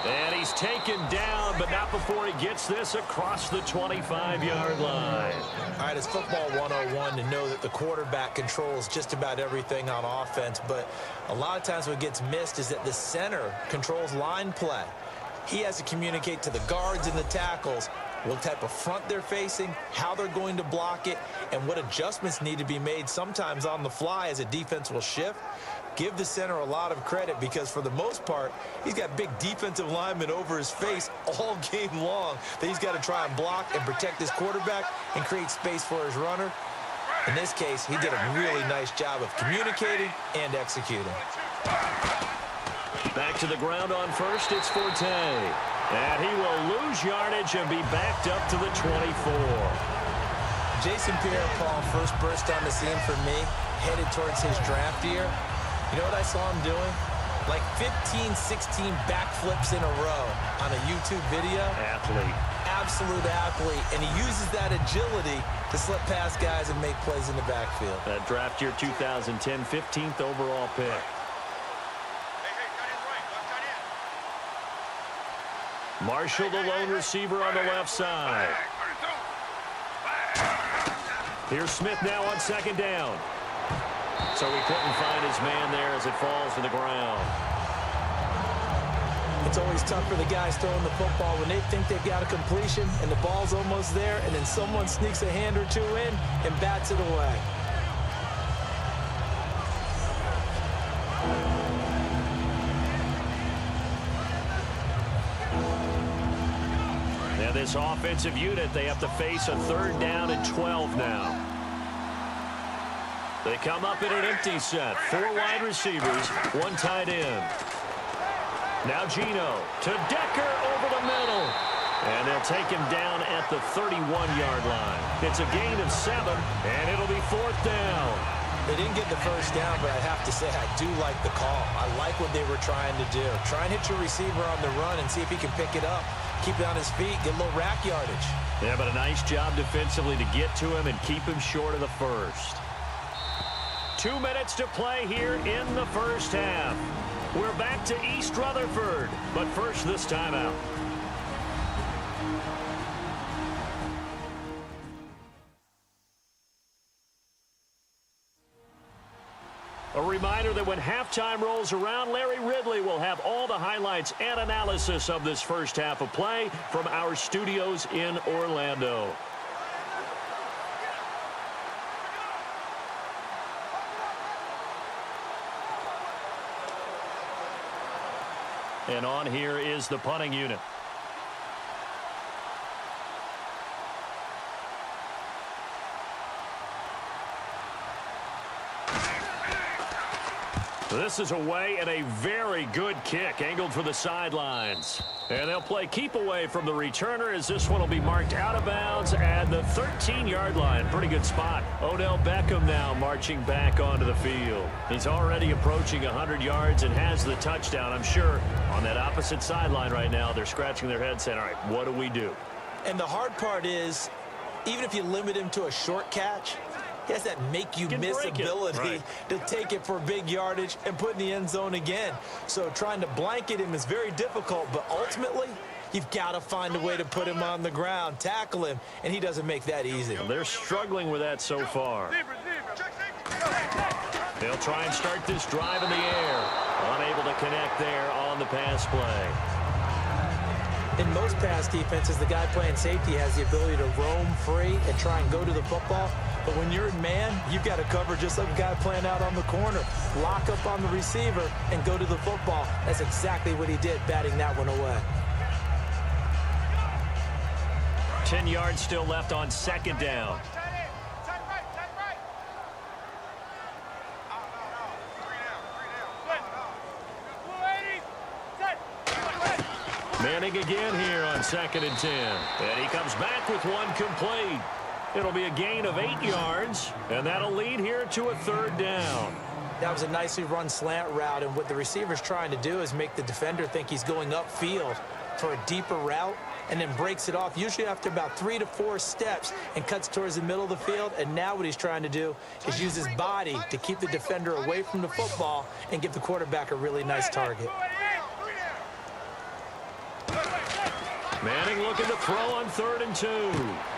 And he's taken down, but not before he gets this across the 25-yard line. All right, it's football 101 to know that the quarterback controls just about everything on offense, but a lot of times what gets missed is that the center controls line play. He has to communicate to the guards and the tackles what type of front they're facing, how they're going to block it, and what adjustments need to be made sometimes on the fly as a defense will shift. Give the center a lot of credit because for the most part, he's got big defensive linemen over his face all game long that he's got to try and block and protect his quarterback and create space for his runner. In this case, he did a really nice job of communicating and executing. Back to the ground on first, it's Forte. And he will lose yardage and be backed up to the 24. Jason Pierre-Paul first burst on the scene for me, headed towards his draft year. You know what I saw him doing? Like 15, 16 backflips in a row on a YouTube video. Athlete. Absolute athlete. And he uses that agility to slip past guys and make plays in the backfield. That draft year 2010, 15th overall pick. Marshall, the lone receiver on the left side. Here's Smith now on second down. So he couldn't find his man there as it falls to the ground. It's always tough for the guys throwing the football when they think they've got a completion and the ball's almost there, and then someone sneaks a hand or two in and bats it away. Now this offensive unit, they have to face a third down and 12 now. They come up in an empty set. 4 wide receivers, 1 tight end. Now Gino to Decker over the middle. And they'll take him down at the 31-yard line. It's a gain of 7, and it'll be 4th down. They didn't get the first down, but I have to say I do like the call. I like what they were trying to do. Try and hit your receiver on the run and see if he can pick it up. Keep it on his feet, get a little rack yardage. Yeah, but a nice job defensively to get to him and keep him short of the first. 2 minutes to play here in the first half. We're back to East Rutherford, but first this timeout. A reminder that when halftime rolls around, Larry Ridley will have all the highlights and analysis of this first half of play from our studios in Orlando. And on here is the punting unit. This is away and a very good kick angled for the sidelines. And they'll play keep away from the returner as this one will be marked out of bounds at the 13-yard line. Pretty good spot. Odell Beckham now marching back onto the field. He's already approaching 100 yards and has the touchdown. I'm sure on that opposite sideline right now they're scratching their heads saying, all right, what do we do? And the hard part is, even if you limit him to a short catch, he has that make-you-miss ability to take it for big yardage and put in the end zone again. So trying to blanket him is very difficult, but ultimately, you've got to find a way to put him on the ground, tackle him, and he doesn't make that easy. They're struggling with that so far. They'll try and start this drive in the air. Unable to connect there on the pass play. In most pass defenses, the guy playing safety has the ability to roam free and try and go to the football. But when you're in man, you've got to cover just like a guy playing out on the corner. Lock up on the receiver and go to the football. That's exactly what he did, batting that one away. 10 yards still left on second down. Manning again here on 2nd and 10. And he comes back with one complete. It'll be a gain of 8 yards, and that'll lead here to a 3rd down. That was a nicely run slant route, and what the receiver's trying to do is make the defender think he's going upfield for a deeper route, and then breaks it off, usually after about 3 to 4 steps, and cuts towards the middle of the field. And now what he's trying to do is use his body to keep the defender away from the football and give the quarterback a really nice target. Manning looking to throw on 3rd and 2.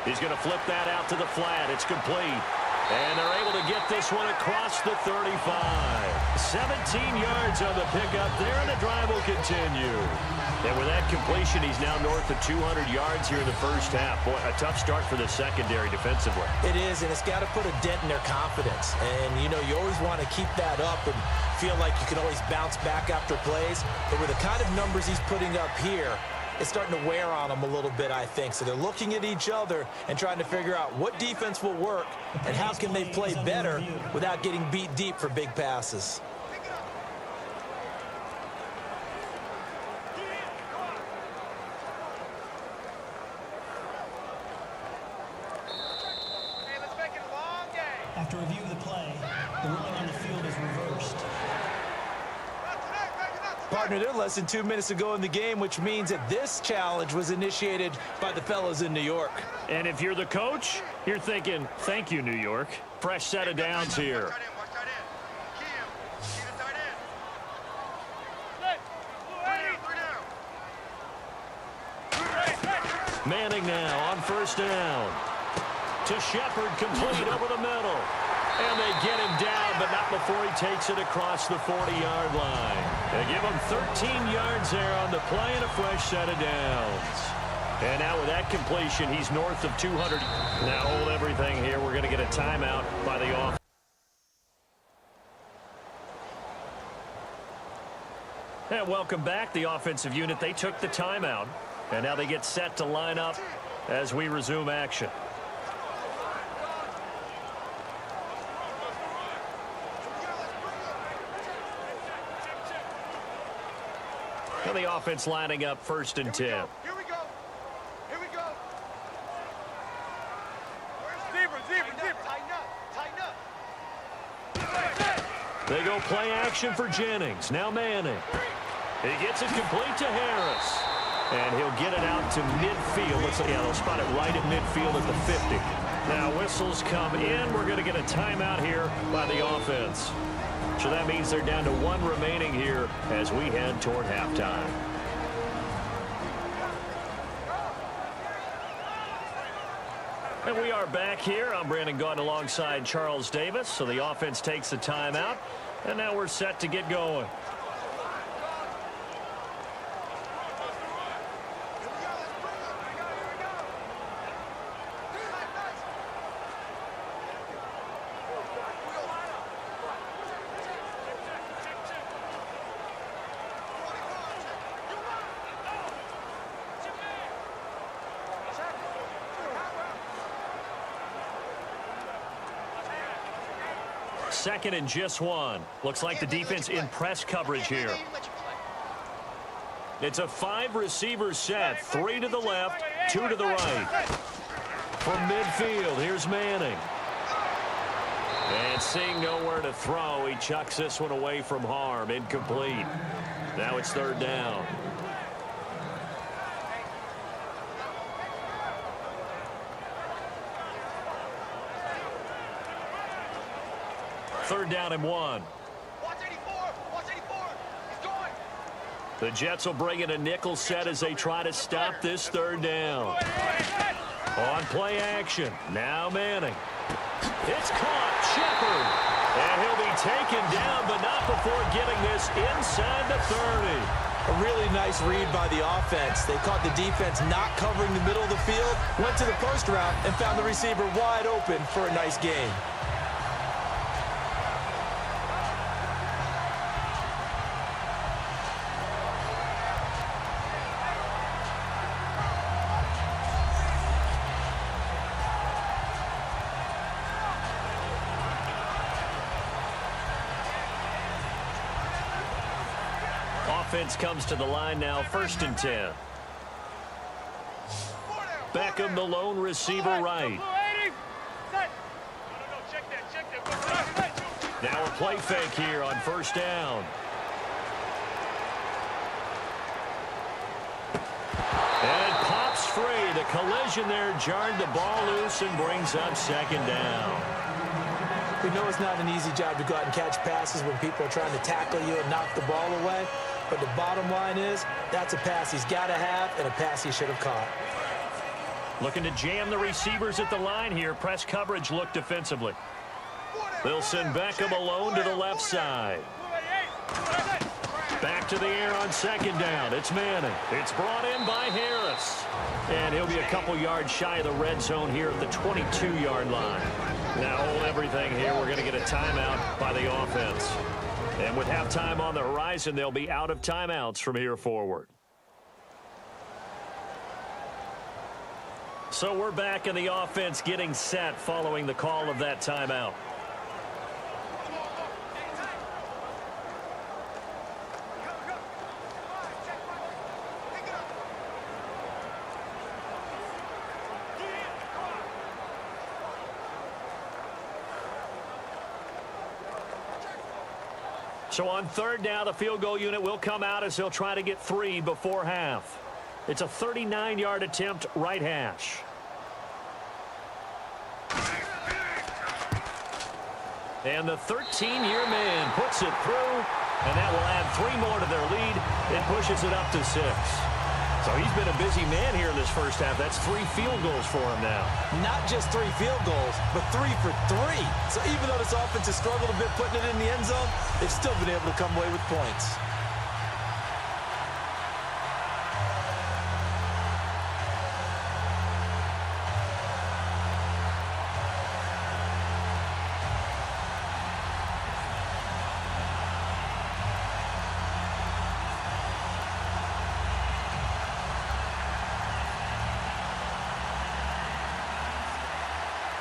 He's going to flip that out to the flat. It's complete. And they're able to get this one across the 35. 17 yards on the pickup there, and the drive will continue. And with that completion, he's now north of 200 yards here in the first half. Boy, a tough start for the secondary defensively. It is, and it's got to put a dent in their confidence. And, you know, you always want to keep that up and feel like you can always bounce back after plays. But with the kind of numbers he's putting up here, it's starting to wear on them a little bit, I think. So they're looking at each other and trying to figure out what defense will work and how can they play better without getting beat deep for big passes. After review of the play, the ruling on the field is reversed. Partner, they're less than 2 minutes to go in the game, which means that this challenge was initiated by the fellas in New York. And if you're the coach, you're thinking, thank you, New York. Fresh set of downs here. Manning now on 1st down. To Shepard, complete over the middle. And they get him down, but not before he takes it across the 40-yard line. They give him 13 yards there on the play and a fresh set of downs. And now with that completion, he's north of 200. Now hold everything here. We're going to get a timeout by the offense. And welcome back, the offensive unit. They took the timeout, and now they get set to line up as we resume action. And the offense lining up 1st and 10. Here we go. Here we go. Zebra. Tighten up. They go play action for Jennings. Now Manning. He gets it complete to Harris. And he'll get it out to midfield. Looks like, yeah, they'll spot it right at midfield at the 50. Now whistles come in. We're going to get a timeout here by the offense. So that means they're down to 1 remaining here as we head toward halftime. And we are back here. I'm Brandon Gaudin alongside Charles Davis. So the offense takes the timeout. And now we're set to get going. Second and just 1. Looks like the defense in press coverage here. It's a 5-receiver set. 3 to the left, 2 to the right. From midfield, here's Manning. And seeing nowhere to throw, he chucks this one away from harm. Incomplete. Now it's 3rd down. 3rd down and 1. Watch 84. Watch 84. He's going. The Jets will bring in a nickel set as they try to stop this 3rd down. On play action. Now Manning. It's caught. Shepard. And he'll be taken down, but not before getting this inside the 30. A really nice read by the offense. They caught the defense not covering the middle of the field, went to the first route, and found the receiver wide open for a nice gain. Offense comes to the line now, 1st and 10. Beckham, the lone receiver, right. Now a play fake here on 1st down. And pops free. The collision there jarred the ball loose and brings up 2nd down. We know it's not an easy job to go out and catch passes when people are trying to tackle you and knock the ball away. But the bottom line is, that's a pass he's got to have and a pass he should have caught. Looking to jam the receivers at the line here. Press coverage look defensively. They'll send Beckham alone to the left side. Back to the air on 2nd down. It's Manning. It's brought in by Harris. And he'll be a couple yards shy of the red zone here at the 22-yard line. Now hold everything here. We're going to get a timeout by the offense. And with halftime on the horizon, they'll be out of timeouts from here forward. So we're back in the offense getting set following the call of that timeout. So on 3rd down, the field goal unit will come out as they'll try to get 3 before half. It's a 39-yard attempt, right hash. And the 13-year man puts it through, and that will add 3 more to their lead. It pushes it up to 6. So he's been a busy man here in this first half. That's 3 field goals for him now. Not just 3 field goals, but 3 for 3. So even though this offense has struggled a bit putting it in the end zone, they've still been able to come away with points.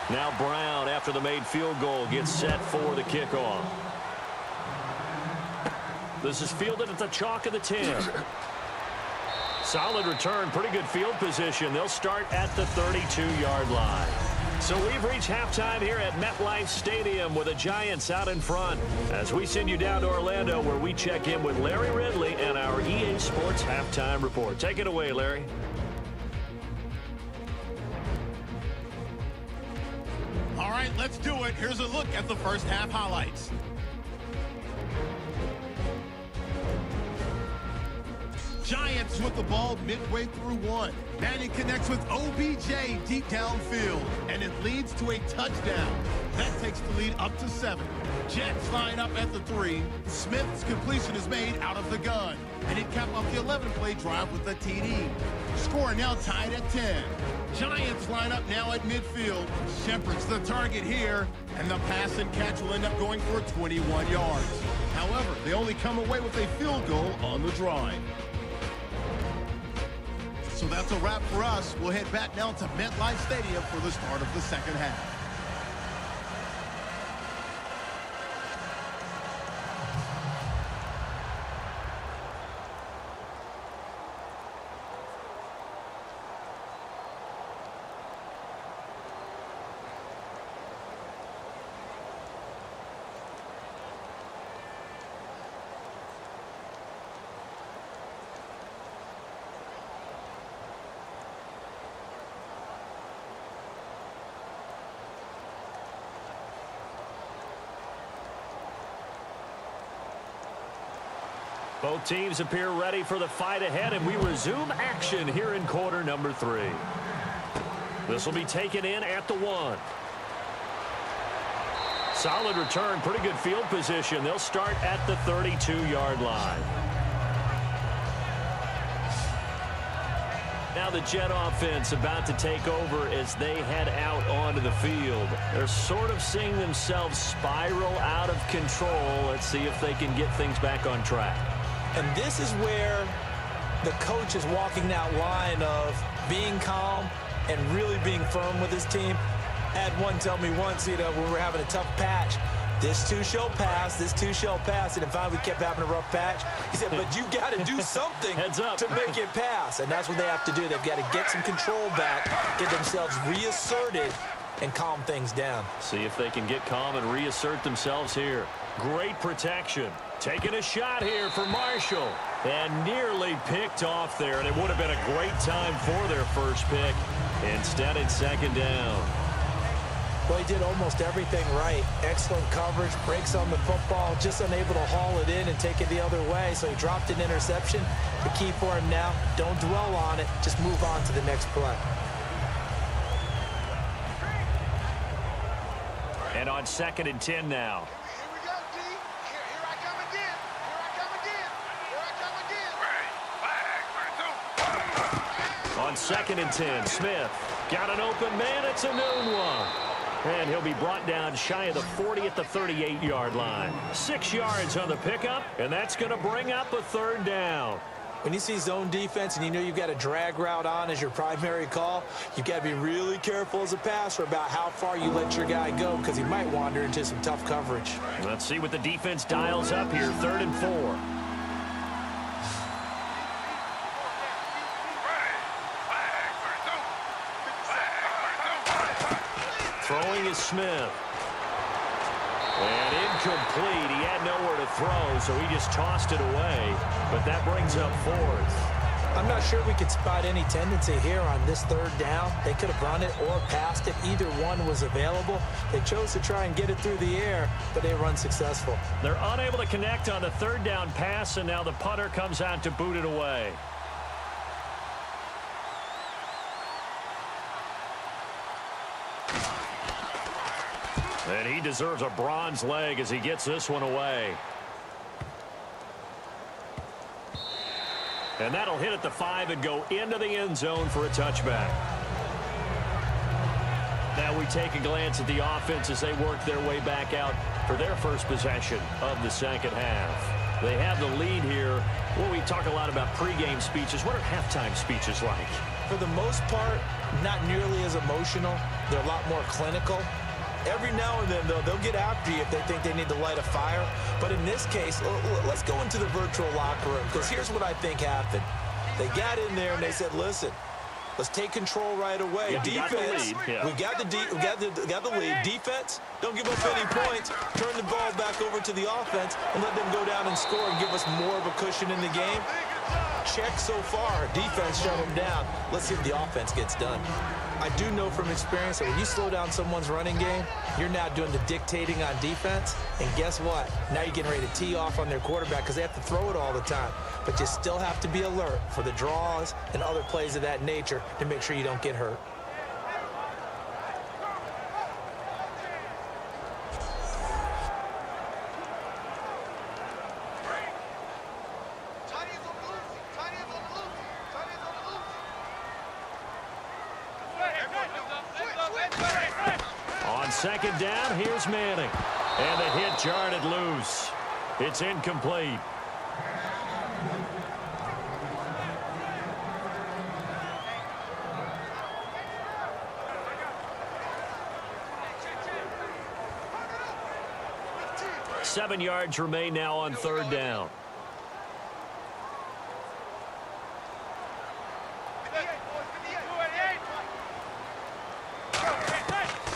Now Brown, after the made field goal, gets set for the kickoff. This is fielded at the chalk of the 10. Solid return, pretty good field position. They'll start at the 32-yard line. So we've reached halftime here at MetLife Stadium with the Giants out in front as we send you down to Orlando where we check in with Larry Ridley and our EA Sports Halftime Report. Take it away, Larry. All right, let's do it. Here's a look at the first half highlights. Giants with the ball midway through 1. Manning connects with OBJ deep downfield, and it leads to a touchdown. That takes the lead up to 7. Jets line up at the 3. Smith's completion is made out of the gun, and it capped off the 11-play drive with a TD. Score now tied at 10. Giants line up now at midfield. Shepard's the target here, and the pass and catch will end up going for 21 yards. However, they only come away with a field goal on the drive. So that's a wrap for us. We'll head back now to MetLife Stadium for the start of the second half. Both teams appear ready for the fight ahead, and we resume action here in quarter number 3. This will be taken in at the 1. Solid return, pretty good field position. They'll start at the 32-yard line. Now the Jet offense about to take over as they head out onto the field. They're sort of seeing themselves spiral out of control. Let's see if they can get things back on track. And this is where the coach is walking that line of being calm and really being firm with his team. I had one tell me once, when we're having a tough patch, this too shall pass, this too shall pass. And if we kept having a rough patch, he said, but you got to do something Heads up. to make it pass. And that's what they have to do. They've got to get some control back, get themselves reasserted, and calm things down. See if they can get calm and reassert themselves here. Great protection. Taking a shot here for Marshall. And nearly picked off there. And it would have been a great time for their first pick. Instead, it's second down. Well, he did almost everything right. Excellent coverage, breaks on the football, just unable to haul it in and take it the other way. So he dropped an interception. The key for him now, don't dwell on it. Just move on to the next play. And on 2nd and 10 now. Here we go, D. Here I come again. Here I come again. Here I come again. On 2nd and 10, Smith got an open man. It's a noon one. And he'll be brought down shy of the 40 at the 38-yard line. 6 yards on the pickup, and that's going to bring up a 3rd down. When you see zone defense and you know you've got a drag route on as your primary call, you've got to be really careful as a passer about how far you let your guy go because he might wander into some tough coverage. Let's see what the defense dials up here. 3rd and 4. Throwing is Smith. And incomplete. He had nowhere to throw, so he just tossed it away. But that brings up 4th. I'm not sure we could spot any tendency here on this 3rd down. They could have run it or passed it. Either one was available. They chose to try and get it through the air, but they were unsuccessful. They're unable to connect on the 3rd down pass, and now the punter comes out to boot it away. And he deserves a bronze leg as he gets this one away. And that'll hit at the 5 and go into the end zone for a touchback. Now we take a glance at the offense as they work their way back out for their first possession of the second half. They have the lead here. Well, we talk a lot about pregame speeches. What are halftime speeches like? For the most part, not nearly as emotional. They're a lot more clinical. Every now and then, though, they'll get after you if they think they need to light a fire. But in this case, let's go into the virtual locker room, because here's what I think happened. They got in there and they said, listen, let's take control right away. Yeah, Defense, we got the lead. Defense, don't give up any points. Turn the ball back over to the offense and let them go down and score and give us more of a cushion in the game. Check so far. Defense shut them down. Let's see if the offense gets done. I do know from experience that when you slow down someone's running game, you're now doing the dictating on defense. And guess what? Now you're getting ready to tee off on their quarterback because they have to throw it all the time. But you still have to be alert for the draws and other plays of that nature to make sure you don't get hurt. On 2nd down, here's Manning. And the hit jarred it loose. It's incomplete. Seven yards remain now on 3rd down.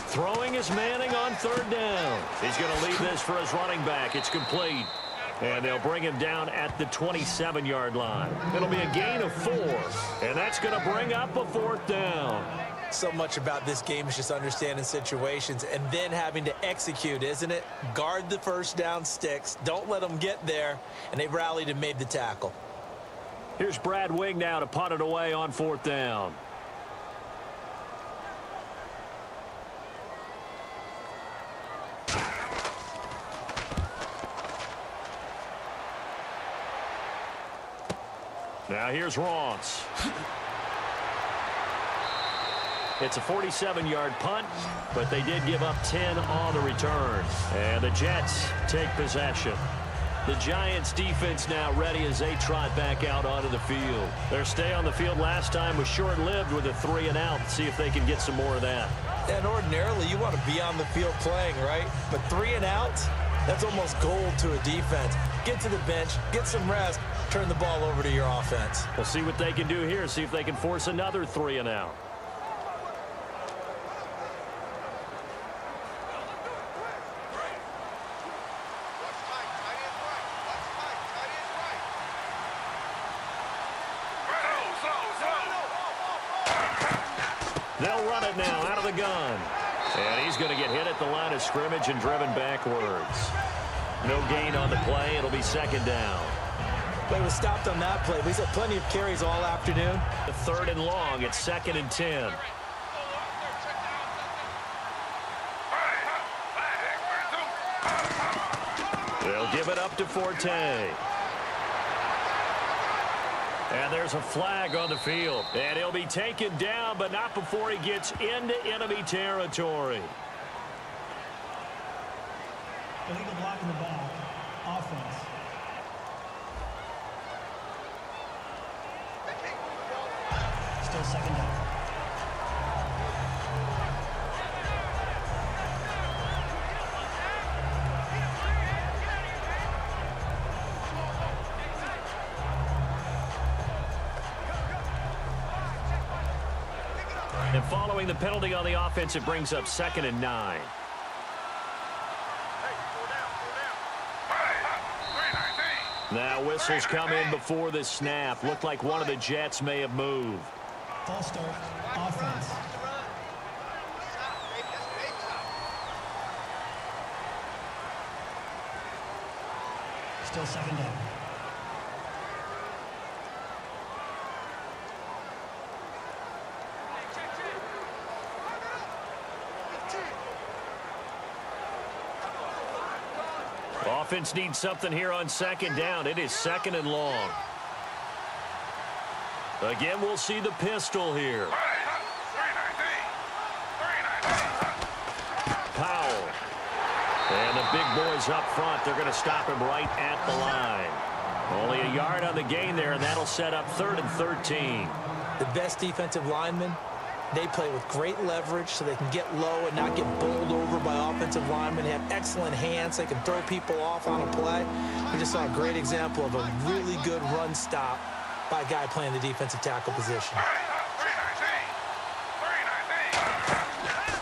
Throwing is Manning on 3rd down. He's going to leave this for his running back. It's complete. And they'll bring him down at the 27-yard line. It'll be a gain of 4. And that's going to bring up a 4th down. So much about this game is just understanding situations and then having to execute, isn't it? Guard the first down sticks. Don't let them get there. And they rallied and made the tackle. Here's Brad Wing now to punt it away on 4th down. Now here's Ross. It's a 47-yard punt, but they did give up 10 on the return. And the Jets take possession. The Giants defense now ready as they trot back out onto the field. Their stay on the field last time was short-lived with a 3-and-out. See if they can get some more of that. And ordinarily, you want to be on the field playing, right? But 3-and-outs, that's almost gold to a defense. Get to the bench, get some rest, turn the ball over to your offense. We'll see what they can do here. See if they can force another 3-and-out. They'll run it now out of the gun. And he's going to get hit at the line of scrimmage and driven backwards. No gain on the play. It'll be 2nd down. Play was stopped on that play. He's had plenty of carries all afternoon. The 3rd and long. It's 2nd and 10. They'll give it up to Forte. And there's a flag on the field. And he'll be taken down, but not before he gets into enemy territory. Illegal block in the back. Offense. Still 2nd down. And following the penalty on the offense, it brings up 2nd and 9. Now whistles come in before the snap. Looked like one of the Jets may have moved. False start. Offense. Still 2nd down. Offense needs something here on 2nd down. It is 2nd and long. Again, we'll see the pistol here. Powell. And the big boys up front. They're going to stop him right at the line. Only a yard on the gain there, and that'll set up 3rd and 13. The best defensive linemen, they play with great leverage so they can get low and not get bowled over by offensive linemen. They have excellent hands. They can throw people off on a play. We just saw a great example of a really good run stop by a guy playing the defensive tackle position.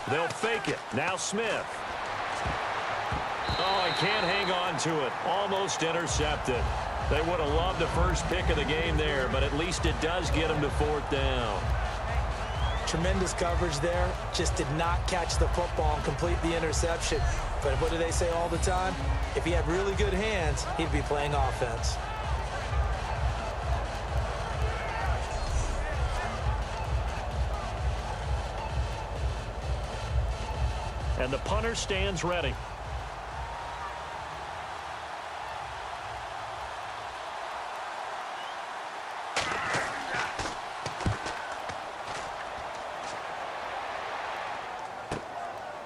They'll fake it. Now Smith. Oh, he can't hang on to it. Almost intercepted. They would have loved the first pick of the game there, but at least it does get them to 4th down. Tremendous coverage there. Just did not catch the football and complete the interception. But what do they say all the time? If he had really good hands, he'd be playing offense. And the punter stands ready.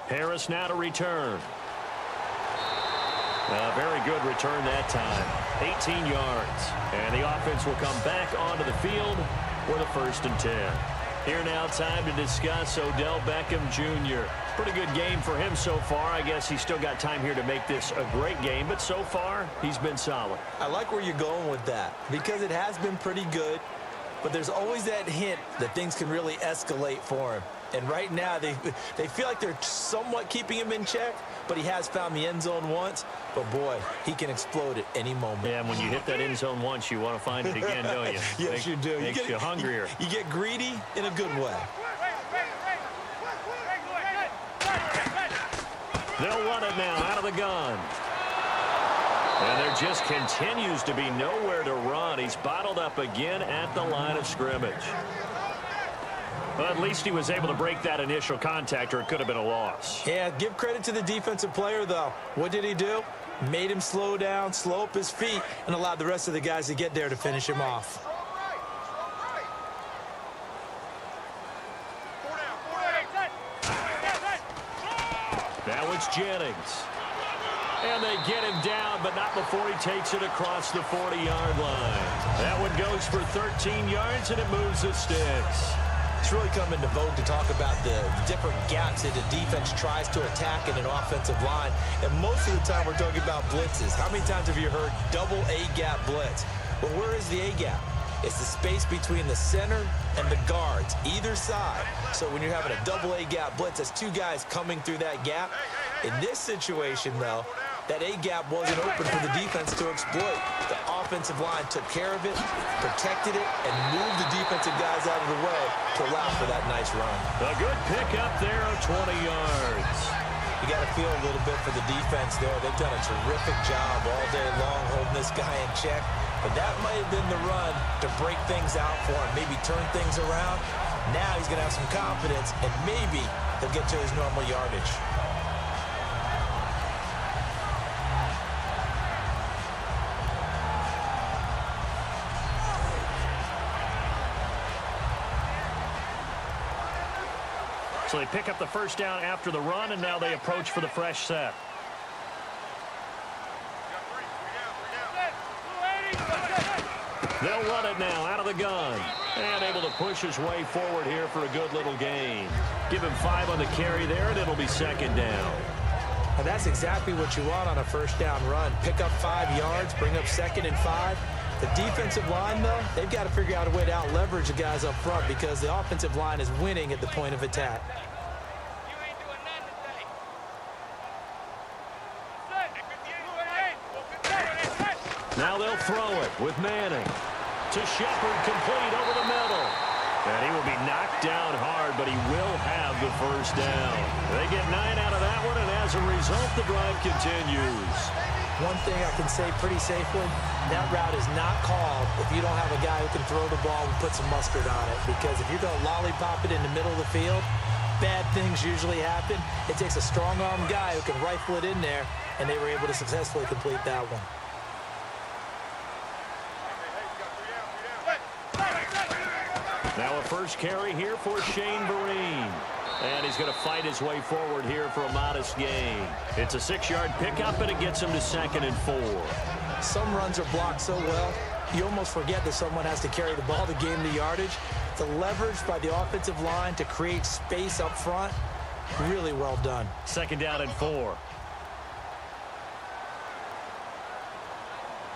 Harris now to return. A very good return that time. 18 yards. And the offense will come back onto the field with a 1st and 10. Here now, time to discuss Odell Beckham Jr. Pretty good game for him so far. I guess he's still got time here to make this a great game, but so far, he's been solid. I like where you're going with that because it has been pretty good, but there's always that hint that things can really escalate for him. And right now, they feel like they're somewhat keeping him in check, but he has found the end zone once. But, boy, he can explode at any moment. Yeah, and when you hit that end zone once, you want to find it again, don't you? Yes, you do. Makes you hungrier. You get greedy in a good way. They'll run it now out of the gun. And there just continues to be nowhere to run. He's bottled up again at the line of scrimmage. Well, at least he was able to break that initial contact, or it could have been a loss. Yeah, give credit to the defensive player, though. What did he do? Made him slow down, slow up his feet, and allowed the rest of the guys to get there to finish him off. Now it's Jennings. And they get him down, but not before he takes it across the 40-yard line. That one goes for 13 yards, and it moves the sticks. It's really come into vogue to talk about the different gaps that the defense tries to attack in an offensive line. And most of the time we're talking about blitzes. How many times have you heard double A-gap blitz? Well, where is the A-gap? It's the space between the center and the guards, either side. So when you're having a double A-gap blitz, that's two guys coming through that gap. In this situation, though, that A-gap wasn't open for the defense to exploit. The offensive line took care of it, protected it, and moved the defensive guys out of the way to allow for that nice run. A good pickup there of 20 yards. You got to feel a little bit for the defense there. They've done a terrific job all day long holding this guy in check. But that might have been the run to break things out for him, maybe turn things around. Now he's going to have some confidence, and maybe he'll get to his normal yardage. So they pick up the first down after the run, and now they approach for the fresh set. They'll run it now out of the gun. And able to push his way forward here for a good little gain. Give him 5 on the carry there, and it'll be second down. And that's exactly what you want on a first down run. Pick up 5 yards, bring up 2nd and 5. The defensive line, though, they've got to figure out a way to out-leverage the guys up front because the offensive line is winning at the point of attack. Now they'll throw it with Manning. To Shepard, complete over the middle. And he will be knocked down hard, but he will have the first down. They get 9 out of that one, and as a result, the drive continues. One thing I can say pretty safely, that route is not called if you don't have a guy who can throw the ball and put some mustard on it. Because if you're going to lollipop it in the middle of the field, bad things usually happen. It takes a strong-armed guy who can rifle it in there, and they were able to successfully complete that one. Now a first carry here for Shane Vereen. And he's going to fight his way forward here for a modest gain. It's a 6-yard pickup, and it gets him to 2nd and 4. Some runs are blocked so well, you almost forget that someone has to carry the ball to gain the yardage. The leverage by the offensive line to create space up front, really well done. 2nd down and 4.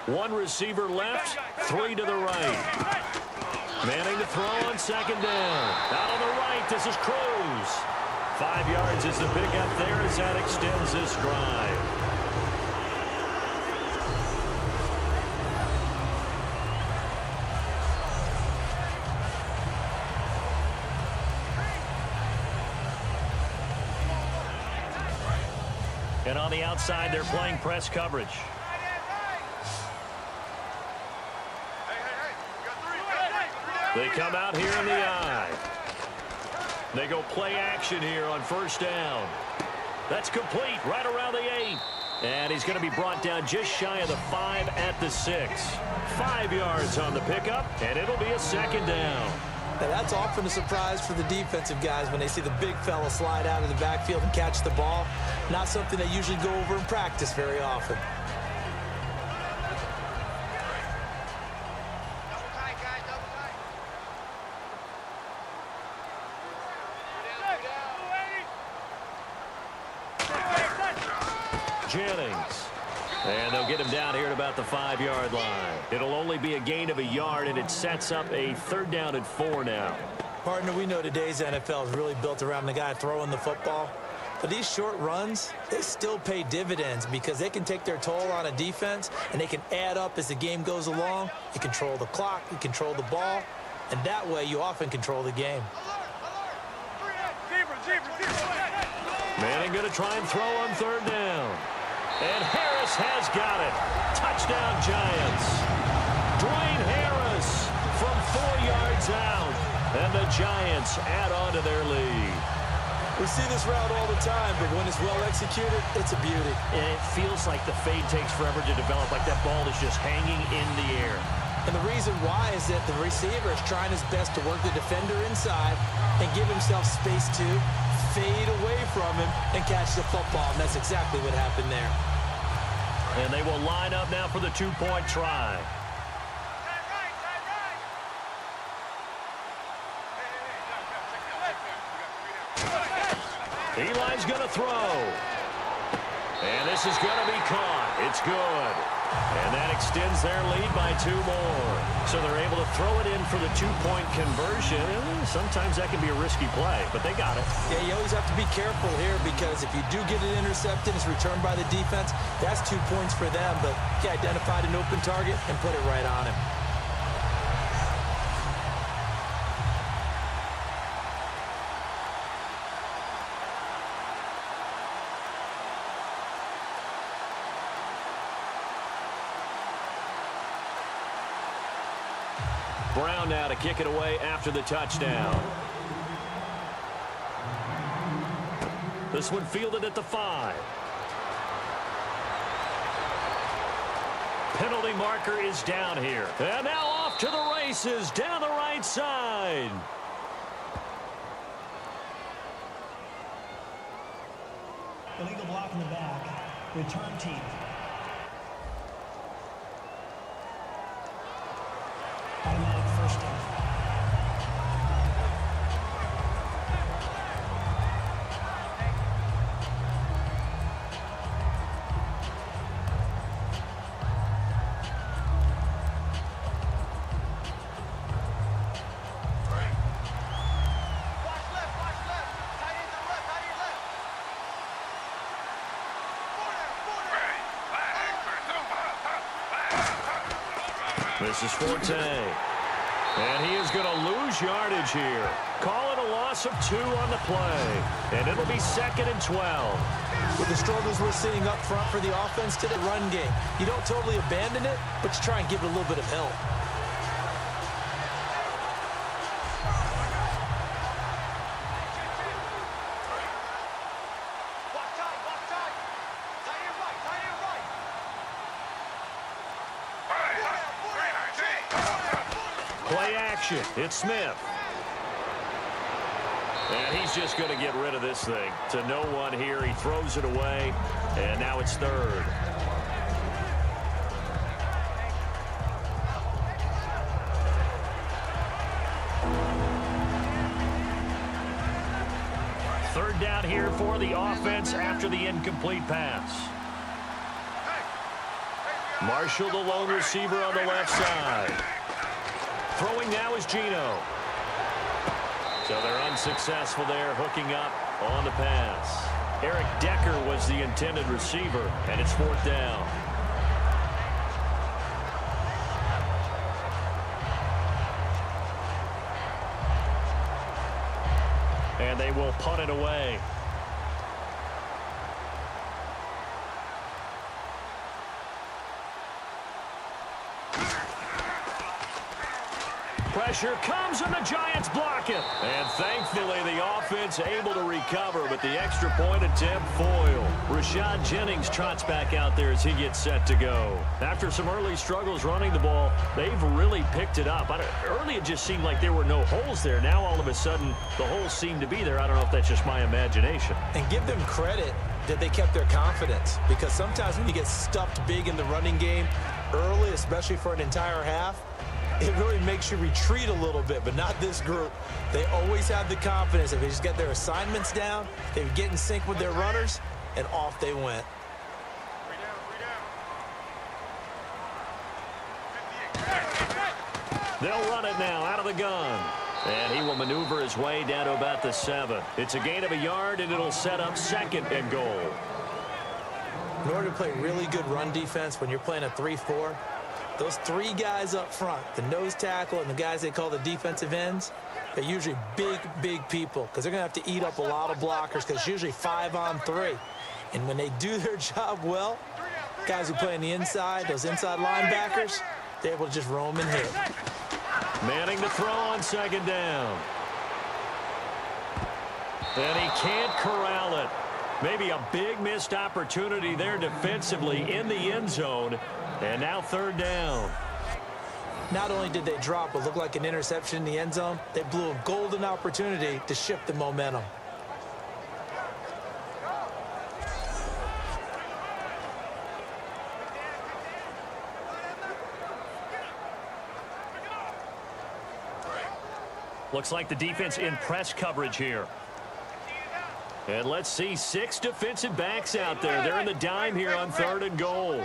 One receiver left, 3 to the right. Manning to throw on 2nd down. Out on the right, this is Cruz. 5 yards is the pickup there as that extends this drive. And on the outside, they're playing press coverage. They come out here in the eye. They go play action here on first down. That's complete right around the 8. And he's going to be brought down just shy of the 5 at the 6. 5 yards on the pickup, and it'll be a 2nd down. Now that's often a surprise for the defensive guys when they see the big fella slide out of the backfield and catch the ball. Not something they usually go over in practice very often. Jennings. And they'll get him down here at about the 5-yard line. It'll only be a gain of a yard, and it sets up a 3rd down and 4 now. Partner, we know today's NFL is really built around the guy throwing the football. But these short runs, they still pay dividends because they can take their toll on a defense, and they can add up as the game goes along. You control the clock, you control the ball, and that way you often control the game. Manning going to try and throw on third down. And Harris has got it. Touchdown, Giants. Dwayne Harris from 4 yards out. And the Giants add on to their lead. We see this route all the time, but when it's well executed, it's a beauty. And it feels like the fade takes forever to develop, like that ball is just hanging in the air. And the reason why is that the receiver is trying his best to work the defender inside and give himself space to fade away from him and catch the football. And that's exactly what happened there. And they will line up now for the two-point try. Eli's going to throw. And this is going to be caught. It's good. And that extends their lead by 2 more. So they're able to throw it in for the two-point conversion. Sometimes that can be a risky play, but they got it. Yeah, you always have to be careful here because if you do get it intercepted, it's returned by the defense, that's 2 points for them. But he identified an open target and put it right on him. Brown now to kick it away after the touchdown. This one fielded at the 5. Penalty marker is down here. And now off to the races down the right side. Illegal block in the back. Return team. Automatic first down. This is Forte. And he is going to lose yardage here. Call it a loss of 2 on the play. And it'll be 2nd and 12. With the struggles we're seeing up front for the offense to the run game, you don't totally abandon it, but you try and give it a little bit of help. Play action. It's Smith. And he's just going to get rid of this thing. To no one here. He throws it away. And now it's 3rd. Third down here for the offense after the incomplete pass. Marshall, the lone receiver on the left side. Throwing now is Gino. So they're unsuccessful there, hooking up on the pass. Eric Decker was the intended receiver, and it's 4th down. And they will punt it away. Pressure comes and the Giants block it. And thankfully the offense able to recover, but the extra point attempt foiled. Rashad Jennings trots back out there as he gets set to go. After some early struggles running the ball, they've really picked it up. Early it just seemed like there were no holes there. Now all of a sudden the holes seem to be there. I don't know if that's just my imagination. And give them credit that they kept their confidence, because sometimes when you get stuffed big in the running game early, especially for an entire half, it really makes you retreat a little bit, but not this group. They always have the confidence. If they just get their assignments down, they would get in sync with their runners, and off they went. They'll run it now out of the gun. And he will maneuver his way down to about the 7. It's a gain of a yard, and it'll set up 2nd and goal. In order to play really good run defense when you're playing a 3-4, Those three guys up front, the nose tackle and the guys they call the defensive ends, they're usually big, big people because they're going to have to eat up a lot of blockers because it's usually 5-on-3. And when they do their job well, guys who play on the inside, those inside linebackers, they're able to just roam and hit. Manning to throw on second down. And he can't corral it. Maybe a big missed opportunity there defensively in the end zone. And now third down. Not only did they drop what looked like an interception in the end zone, they blew a golden opportunity to shift the momentum. Looks like the defense in press coverage here. And let's see, 6 defensive backs out there. They're in the dime here on third and goal.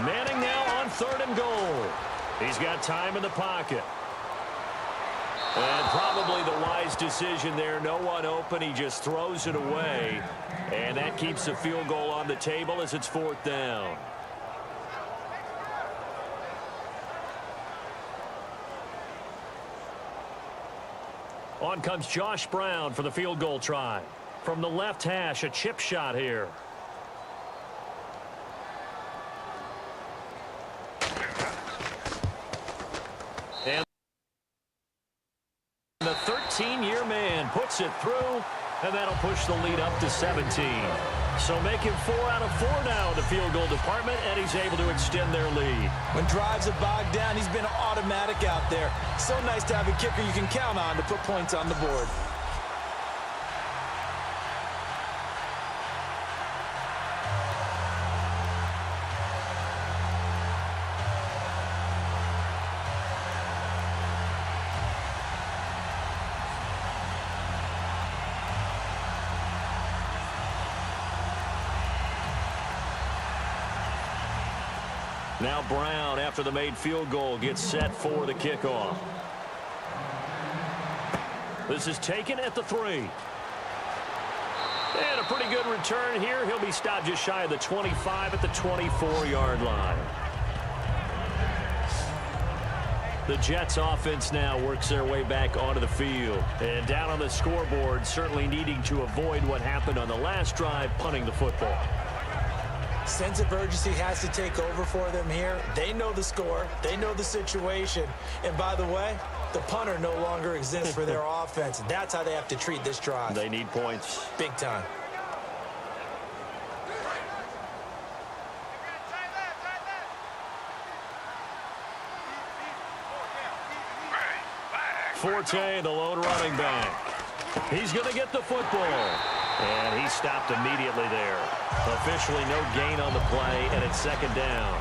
Manning now on third and goal. He's got time in the pocket. And probably the wise decision there. No one open. He just throws it away. And that keeps the field goal on the table as it's fourth down. On comes Josh Brown for the field goal try. From the left hash, a chip shot here. And the 13-year man puts it through, and that'll push the lead up to 17. So making 4 out of 4 now in the field goal department, and he's able to extend their lead. When drives are bogged down, he's been automatic out there. So nice to have a kicker you can count on to put points on the board. Now Brown, after the made field goal, gets set for the kickoff. This is taken at the 3. And a pretty good return here. He'll be stopped just shy of the 25 at the 24-yard line. The Jets offense now works their way back onto the field. And down on the scoreboard, certainly needing to avoid what happened on the last drive, punting the football. Sense of urgency has to take over for them here. They know the score. They know the situation. And by the way, the punter no longer exists for their offense. That's how they have to treat this drive. They need points. Big time. Forte, the lone running back. He's going to get the football. And he stopped immediately there. Officially no gain on the play, and it's second down.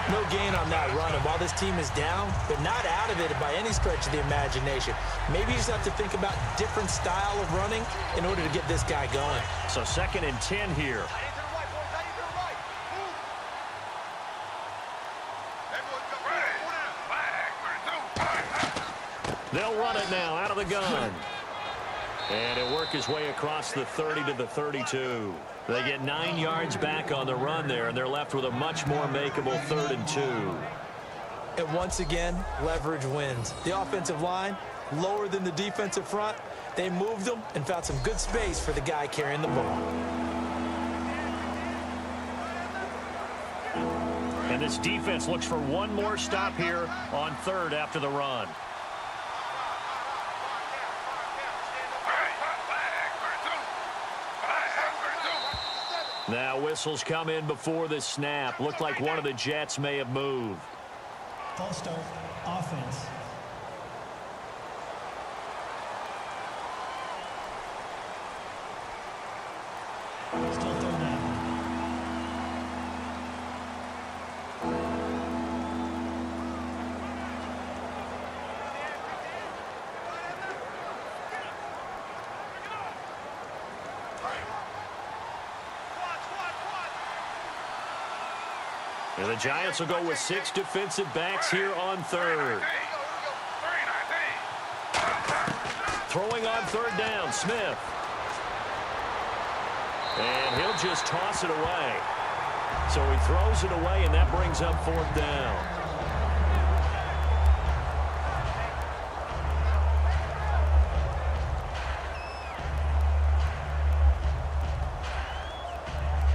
No gain on that run, and while this team is down, they're not out of it by any stretch of the imagination. Maybe you just have to think about different style of running in order to get this guy going. So second and 10 here. They'll run it now out of the gun. And he'll work his way across the 30 to the 32. They get 9 yards back on the run there, and they're left with a much more makeable 3rd and 2. And once again, leverage wins. The offensive line, lower than the defensive front. They moved them and found some good space for the guy carrying the ball. And this defense looks for one more stop here on 3rd after the run. Now whistles come in before the snap. Looked like one of the Jets may have moved. False start, offense. Still third down. And the Giants will go with 6 defensive backs here on 3rd. Throwing on 3rd down, Smith. And he'll just toss it away. So he throws it away, and that brings up 4th down.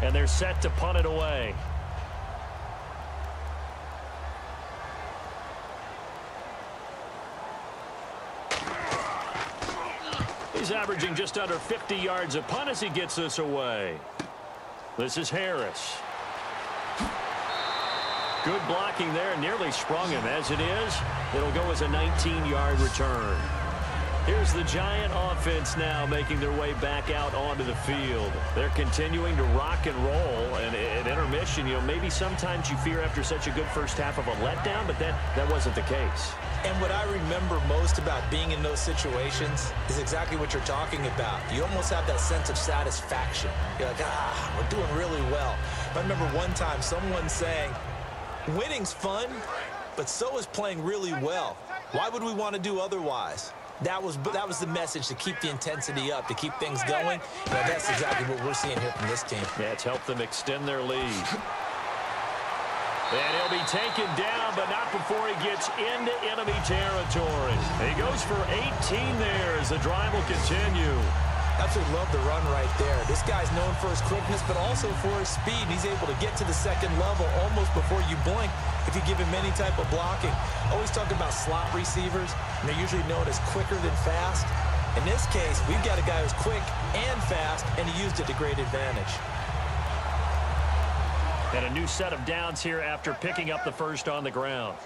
And they're set to punt it away. He's averaging just under 50 yards a punt as he gets this away. This is Harris. Good blocking there, nearly sprung him. As it is, it'll go as a 19-yard return. Here's the Giant offense now making their way back out onto the field. They're continuing to rock and roll, and at intermission, maybe sometimes you fear after such a good first half of a letdown, but that wasn't the case. And what I remember most about being in those situations is exactly what you're talking about. You almost have that sense of satisfaction. You're like, we're doing really well. I remember one time someone saying, winning's fun, but so is playing really well. Why would we want to do otherwise? That was the message, to keep the intensity up, to keep things going. That's exactly what we're seeing here from this team. Yeah, it's helped them extend their lead. And he'll be taken down, but not before he gets into enemy territory. He goes for 18 there as the drive will continue. Absolutely love the run right there. This guy's known for his quickness, but also for his speed. He's able to get to the second level almost before you blink if you give him any type of blocking. Always talk about slot receivers, and they're usually known as quicker than fast. In this case, we've got a guy who's quick and fast, and he used it to great advantage. And a new set of downs here after picking up the first on the ground.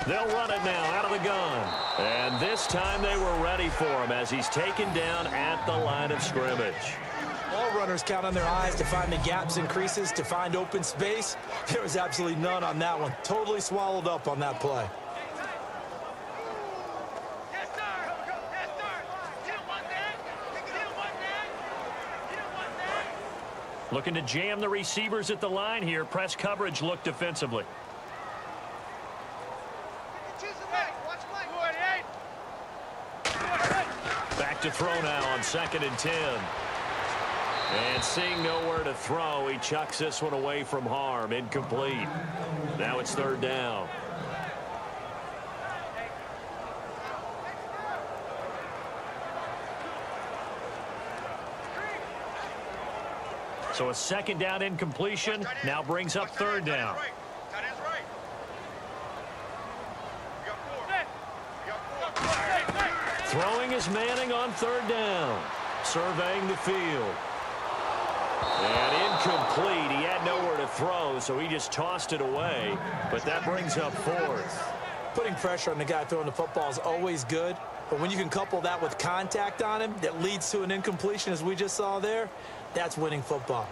They'll run it now out of the gun. And this time they were ready for him as he's taken down at the line of scrimmage. All runners count on their eyes to find the gaps and creases, to find open space. There was absolutely none on that one. Totally swallowed up on that play. Looking to jam the receivers at the line here. Press coverage look defensively. Back to throw now on 2nd and 10. And seeing nowhere to throw, he chucks this one away from harm. Incomplete. Now it's 3rd down. So a 2nd down incompletion now brings up 3rd down. Throwing is Manning on 3rd down. Surveying the field. And incomplete. He had nowhere to throw, so he just tossed it away. But that brings up 4th. Putting pressure on the guy throwing the football is always good. But when you can couple that with contact on him that leads to an incompletion, as we just saw there, that's winning football.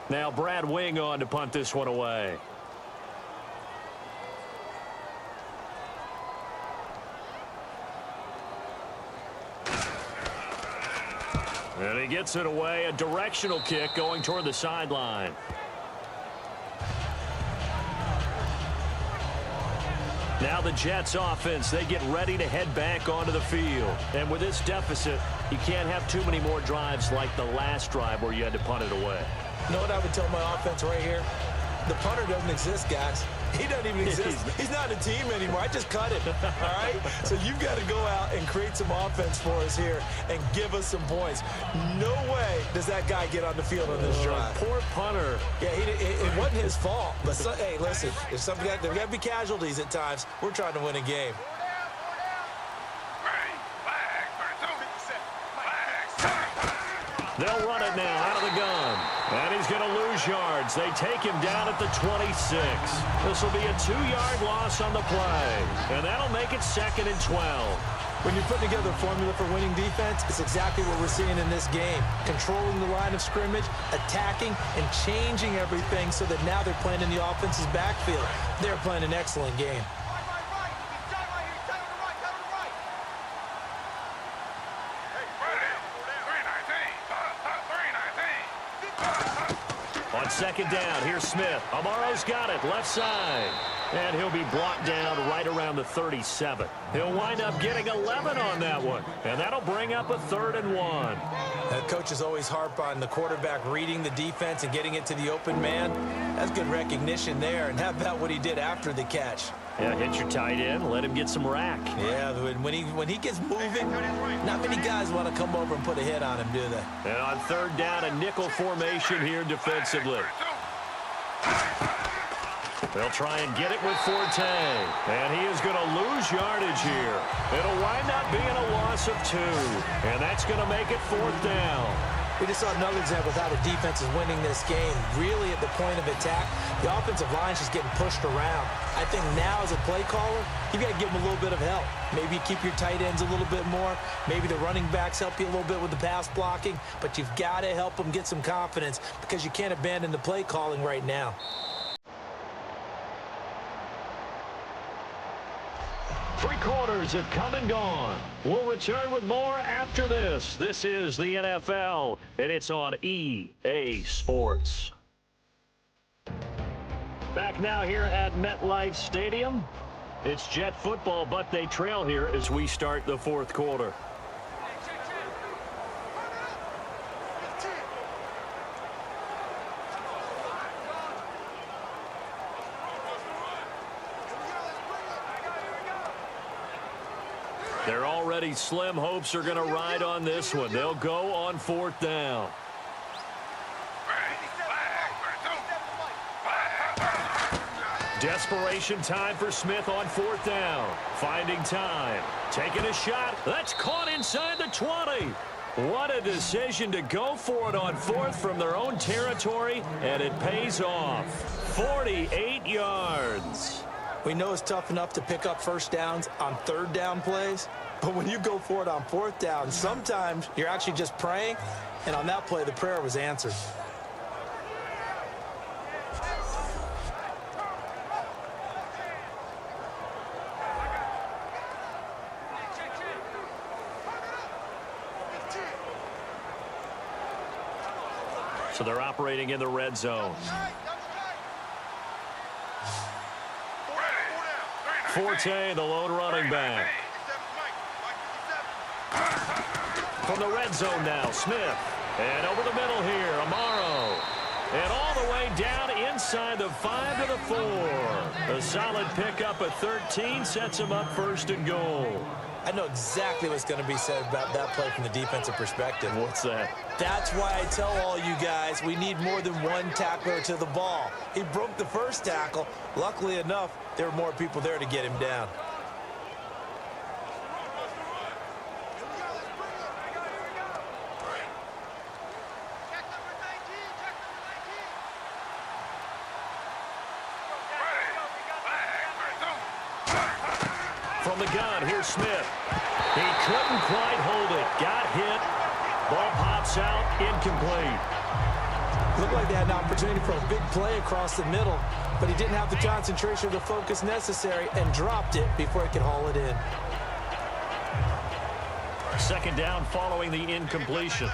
Now Brad Wing on to punt this one away. And he gets it away. A directional kick going toward the sideline. Now the Jets offense, they get ready to head back onto the field. And with this deficit, you can't have too many more drives like the last drive where you had to punt it away. You know what I would tell my offense right here? The punter doesn't exist, guys. He doesn't even exist. He's not a team anymore. I just cut it, all right? So you've got to go out and create some offense for us here and give us some points. No way does that guy get on the field on this drive. Poor punter. Yeah, it wasn't his fault. But, hey, listen, there's got to be casualties at times. We're trying to win a game. They'll run it now out of the gun. And he's going to lose yards. They take him down at the 26. This will be a 2-yard loss on the play. And that'll make it 2nd and 12. When you're putting together a formula for winning defense, it's exactly what we're seeing in this game. Controlling the line of scrimmage, attacking, and changing everything so that now they're playing in the offense's backfield. They're playing an excellent game. On On second down, here's Smith. Amaro's got it, left side. And he'll be brought down right around the 37. He'll wind up getting 11 on that one. And that'll bring up a 3rd and 1. Coaches always harp on the quarterback reading the defense and getting it to the open man. That's good recognition there. And how about what he did after the catch? Yeah, hit your tight end, let him get some rack. Yeah, when he gets moving, not many guys want to come over and put a hit on him, do they? And on 3rd down, a nickel formation here defensively. They'll try and get it with Forte. And he is going to lose yardage here. It'll wind up being a loss of 2. And that's going to make it 4th down. We just saw another example of how the defense is winning this game. Really at the point of attack, the offensive line's just getting pushed around. I think now as a play caller, you've got to give them a little bit of help. Maybe keep your tight ends a little bit more. Maybe the running backs help you a little bit with the pass blocking. But you've got to help them get some confidence because you can't abandon the play calling right now. Three quarters have come and gone. We'll return with more after this. This is the NFL, and it's on EA Sports. Back now here at MetLife Stadium. It's Jet football, but they trail here as we start the 4th quarter. They're already slim hopes are going to ride on this one. They'll go on 4th down. Desperation time for Smith on 4th down. Finding time. Taking a shot. That's caught inside the 20. What a decision to go for it on 4th from their own territory, and it pays off. 48 yards. We know it's tough enough to pick up first downs on 3rd down plays, but when you go for it on 4th down, sometimes you're actually just praying, and on that play, the prayer was answered. So they're operating in the red zone. Forte, the lone running back. From the red zone now, Smith. And over the middle here, Amaro. And all the way down inside the 5 to the 4. A solid pickup at 13 sets him up 1st and goal. I know exactly what's going to be said about that play from the defensive perspective. What's that? That's why I tell all you guys we need more than one tackler to the ball. He broke the first tackle. Luckily enough, there were more people there to get him down. From the gun, here's Smith. He couldn't quite hold it. Got hit. Ball pops out, incomplete. Looked like they had an opportunity for a big play across the middle, but he didn't have the concentration or the focus necessary and dropped it before he could haul it in. 2nd down following the incompletion.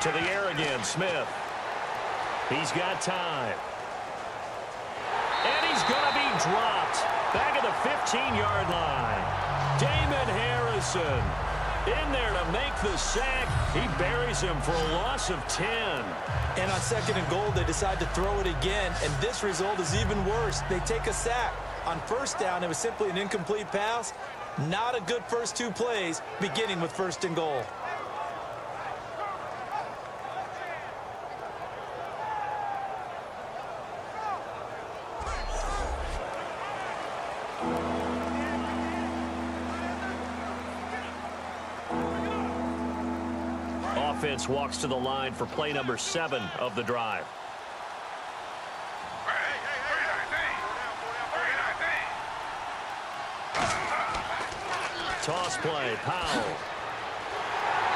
To the air again, Smith. He's got time. And he's going to be dropped. Back at the 15-yard line. Damon Harrison in there to make the sack. He buries him for a loss of 10. And on 2nd and goal, they decide to throw it again, and this result is even worse. They take a sack. On 1st down, it was simply an incomplete pass. Not a good first 2 plays, beginning with 1st and goal. Offense walks to the line for play number 7 of the drive. Toss play, Powell.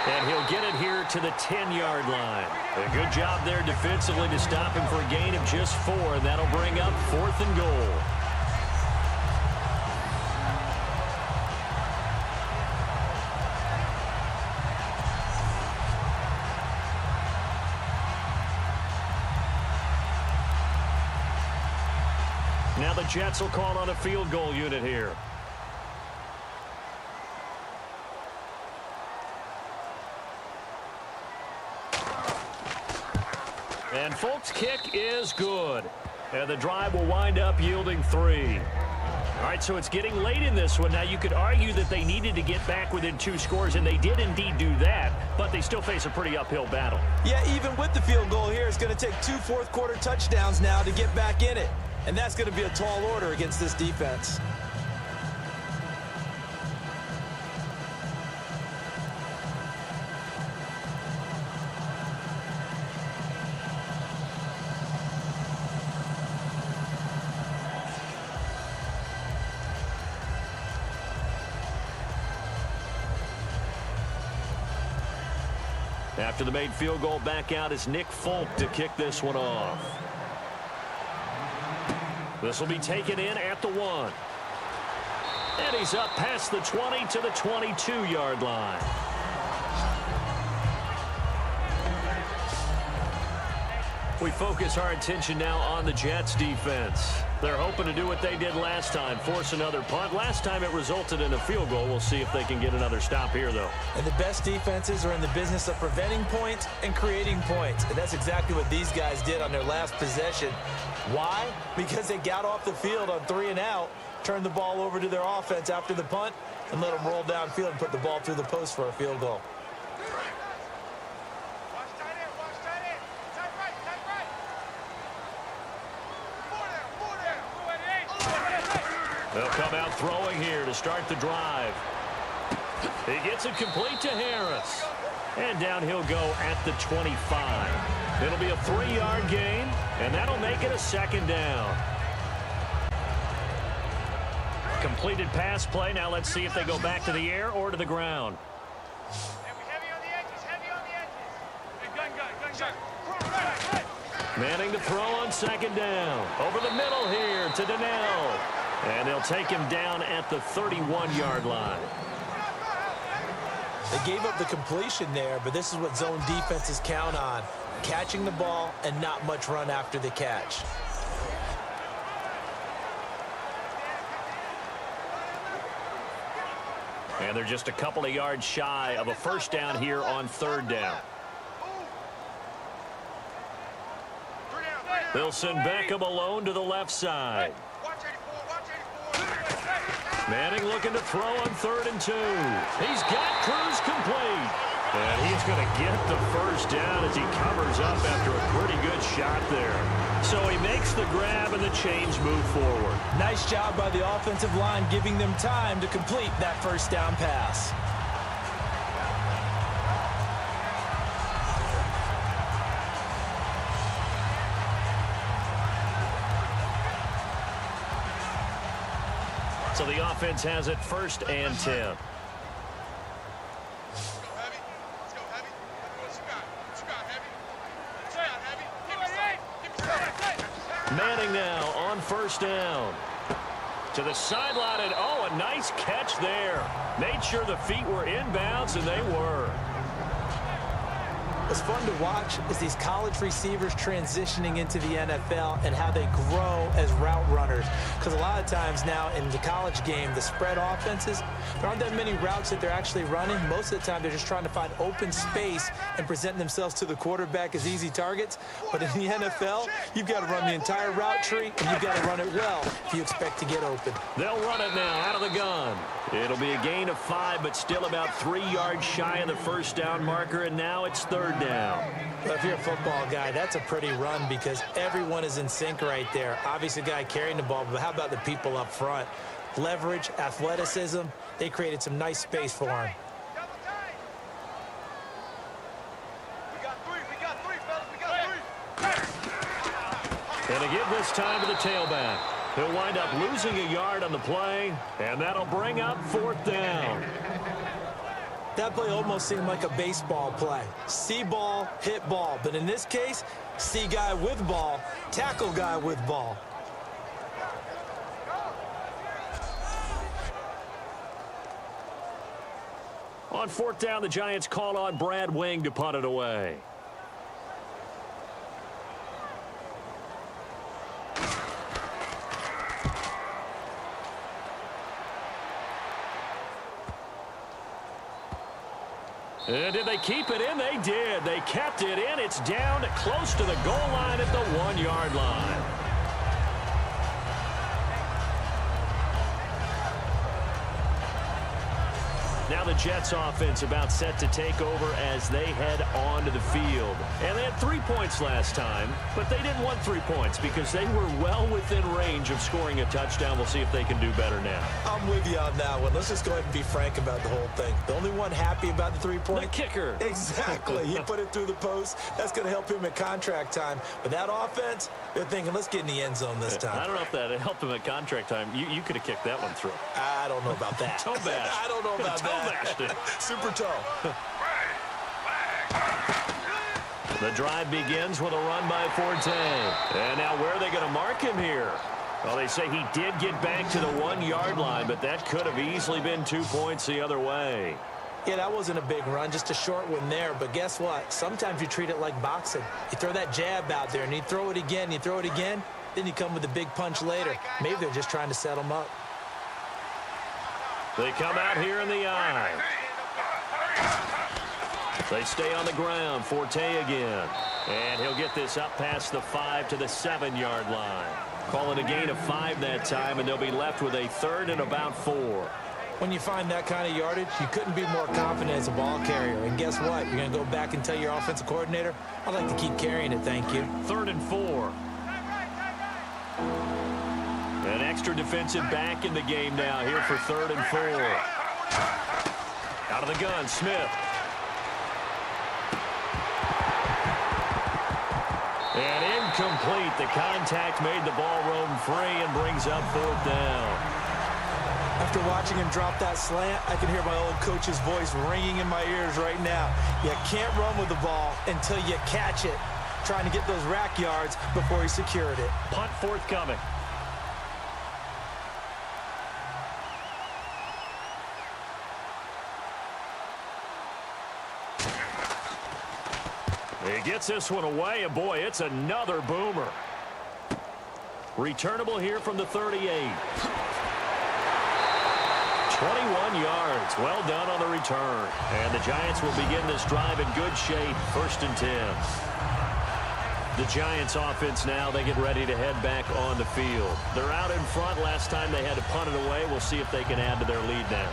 And he'll get it here to the 10-yard line. A good job there defensively to stop him for a gain of just 4, and that'll bring up 4th and goal. Now the Jets will call on a field goal unit here. And Folk's kick is good. And the drive will wind up yielding 3. All right, so it's getting late in this one. Now, you could argue that they needed to get back within 2 scores, and they did indeed do that, but they still face a pretty uphill battle. Yeah, even with the field goal here, it's going to take 2 fourth-quarter touchdowns now to get back in it. And that's going to be a tall order against this defense. After the made field goal, back out is Nick Folk to kick this one off. This will be taken in at the 1. And he's up past the 20 to the 22-yard line. We focus our attention now on the Jets defense. They're hoping to do what they did last time, force another punt. Last time it resulted in a field goal. We'll see if they can get another stop here, though. And the best defenses are in the business of preventing points and creating points. And that's exactly what these guys did on their last possession. Why? Because they got off the field on 3 and out, turned the ball over to their offense after the punt, and let them roll downfield and put the ball through the post for a field goal. They'll come out throwing here to start the drive. He gets it complete to Harris. And down he'll go at the 25. It'll be a 3-yard gain, and that'll make it a 2nd down. Completed pass play. Now let's see if they go back to the air or to the ground. Heavy on the edges, heavy on the edges. Hey, gun. Manning to throw on 2nd down. Over the middle here to Donnell. And they'll take him down at the 31-yard line. They gave up the completion there, but this is what zone defenses count on. Catching the ball and not much run after the catch. And they're just a couple of yards shy of a 1st down here on 3rd down. They'll send Beckham alone to the left side. Manning looking to throw on 3rd and 2. He's got Cruz complete. And he's going to get the 1st down as he covers up after a pretty good shot there. So he makes the grab and the chains move forward. Nice job by the offensive line giving them time to complete that 1st down pass. So the offense has it 1st and 10. Manning now on 1st down. To the sideline, and oh, a nice catch there. Made sure the feet were inbounds, and they were. What's fun to watch is these college receivers transitioning into the NFL and how they grow as route runners. Because a lot of times now in the college game, the spread offenses, there aren't that many routes that they're actually running. Most of the time, they're just trying to find open space and present themselves to the quarterback as easy targets. But in the NFL, you've got to run the entire route tree, and you've got to run it well if you expect to get open. They'll run it now out of the gun. It'll be a gain of 5, but still about 3 yards shy of the 1st down marker, and now it's 3rd down. Well, if you're a football guy, that's a pretty run because everyone is in sync right there. Obviously, the guy carrying the ball, but how about the people up front? Leverage, athleticism, they created some nice space for him. We got three, fellas, we got 3. And to give this time to the tailback. He'll wind up losing a yard on the play, and that'll bring up 4th down. That play almost seemed like a baseball play. See ball, hit ball. But in this case, see guy with ball, tackle guy with ball. On 4th down, the Giants call on Brad Wing to punt it away. And did they keep it in? They did. They kept it in. It's down close to the goal line at the 1-yard line. Now the Jets offense about set to take over as they head onto the field. And they had 3 points last time, but they didn't want 3 points because they were well within range of scoring a touchdown. We'll see if they can do better now. I'm with you on that one. Let's just go ahead and be frank about the whole thing. The only one happy about the 3-point? The kicker. Exactly. He put it through the post. That's going to help him at contract time. But that offense, they're thinking, let's get in the end zone this time. I don't know if that helped him at contract time. You could have kicked that one through. I don't know about that. Toe bash. I don't know about that. Super toe. The drive begins with a run by Forte. And now where are they going to mark him here? Well, they say he did get back to the 1-yard line, but that could have easily been 2 points the other way. Yeah, that wasn't a big run, just a short one there. But guess what? Sometimes you treat it like boxing. You throw that jab out there, and you throw it again, then you come with a big punch later. Maybe they're just trying to set him up. They come out here in the eye. They stay on the ground. Forte again. And he'll get this up past the 5 to the 7-yard line. Call it a gain of 5 that time, and they'll be left with a 3rd and about 4. When you find that kind of yardage, you couldn't be more confident as a ball carrier. And guess what? You're going to go back and tell your offensive coordinator, I'd like to keep carrying it, thank you. 3rd and 4. An extra defensive back in the game now here for 3rd and 4. Out of the gun, Smith. And incomplete. The contact made the ball roam free and brings up 4th down. After watching him drop that slant, I can hear my old coach's voice ringing in my ears right now. You can't run with the ball until you catch it. Trying to get those rack yards before he secured it. Punt forthcoming. He gets this one away, and boy, it's another boomer. Returnable here from the 38. 21 yards. Well done on the return. And the Giants will begin this drive in good shape. 1st and 10. The Giants offense now, they get ready to head back on the field. They're out in front. Last time they had to punt it away. We'll see if they can add to their lead now.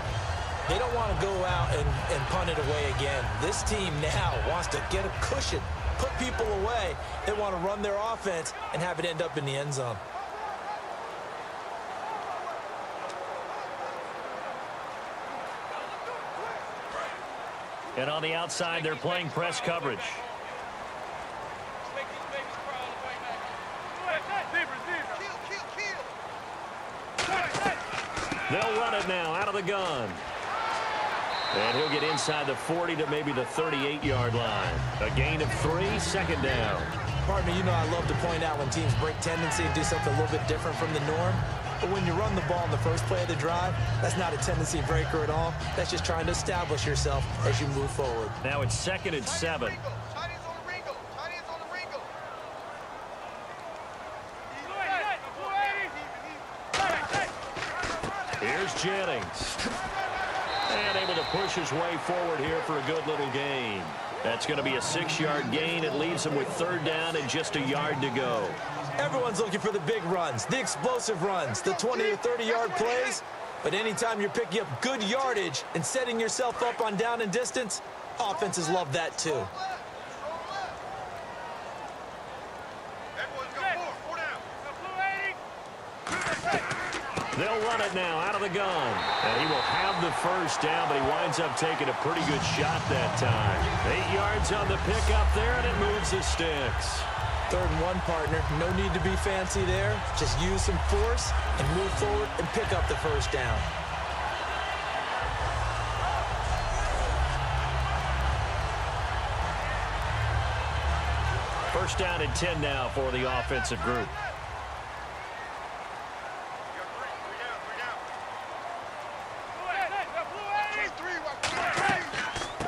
They don't want to go out and punt it away again. This team now wants to get a cushion, put people away. They want to run their offense and have it end up in the end zone. And on the outside, they're playing press coverage. They'll run it now out of the gun. And he'll get inside the 40 to maybe the 38-yard line. A gain of 3, 2nd down. Partner, you know I love to point out when teams break tendency and do something a little bit different from the norm. But when you run the ball in the first play of the drive, that's not a tendency breaker at all. That's just trying to establish yourself as you move forward. Now it's 2nd and 7. Here's Jennings. And able to push his way forward here for a good little gain. That's going to be a 6-yard gain. It leaves him with 3rd down and just a yard to go. Everyone's looking for the big runs, the explosive runs, the 20 or 30-yard plays. But anytime you're picking up good yardage and setting yourself up on down and distance, offenses love that too. They'll run it now out of the gun. And he will have the 1st down, but he winds up taking a pretty good shot that time. 8 yards on the pickup there, and it moves the sticks. 3rd and 1, partner. No need to be fancy there. Just use some force and move forward and pick up the 1st down. First down and 10 now for the offensive group.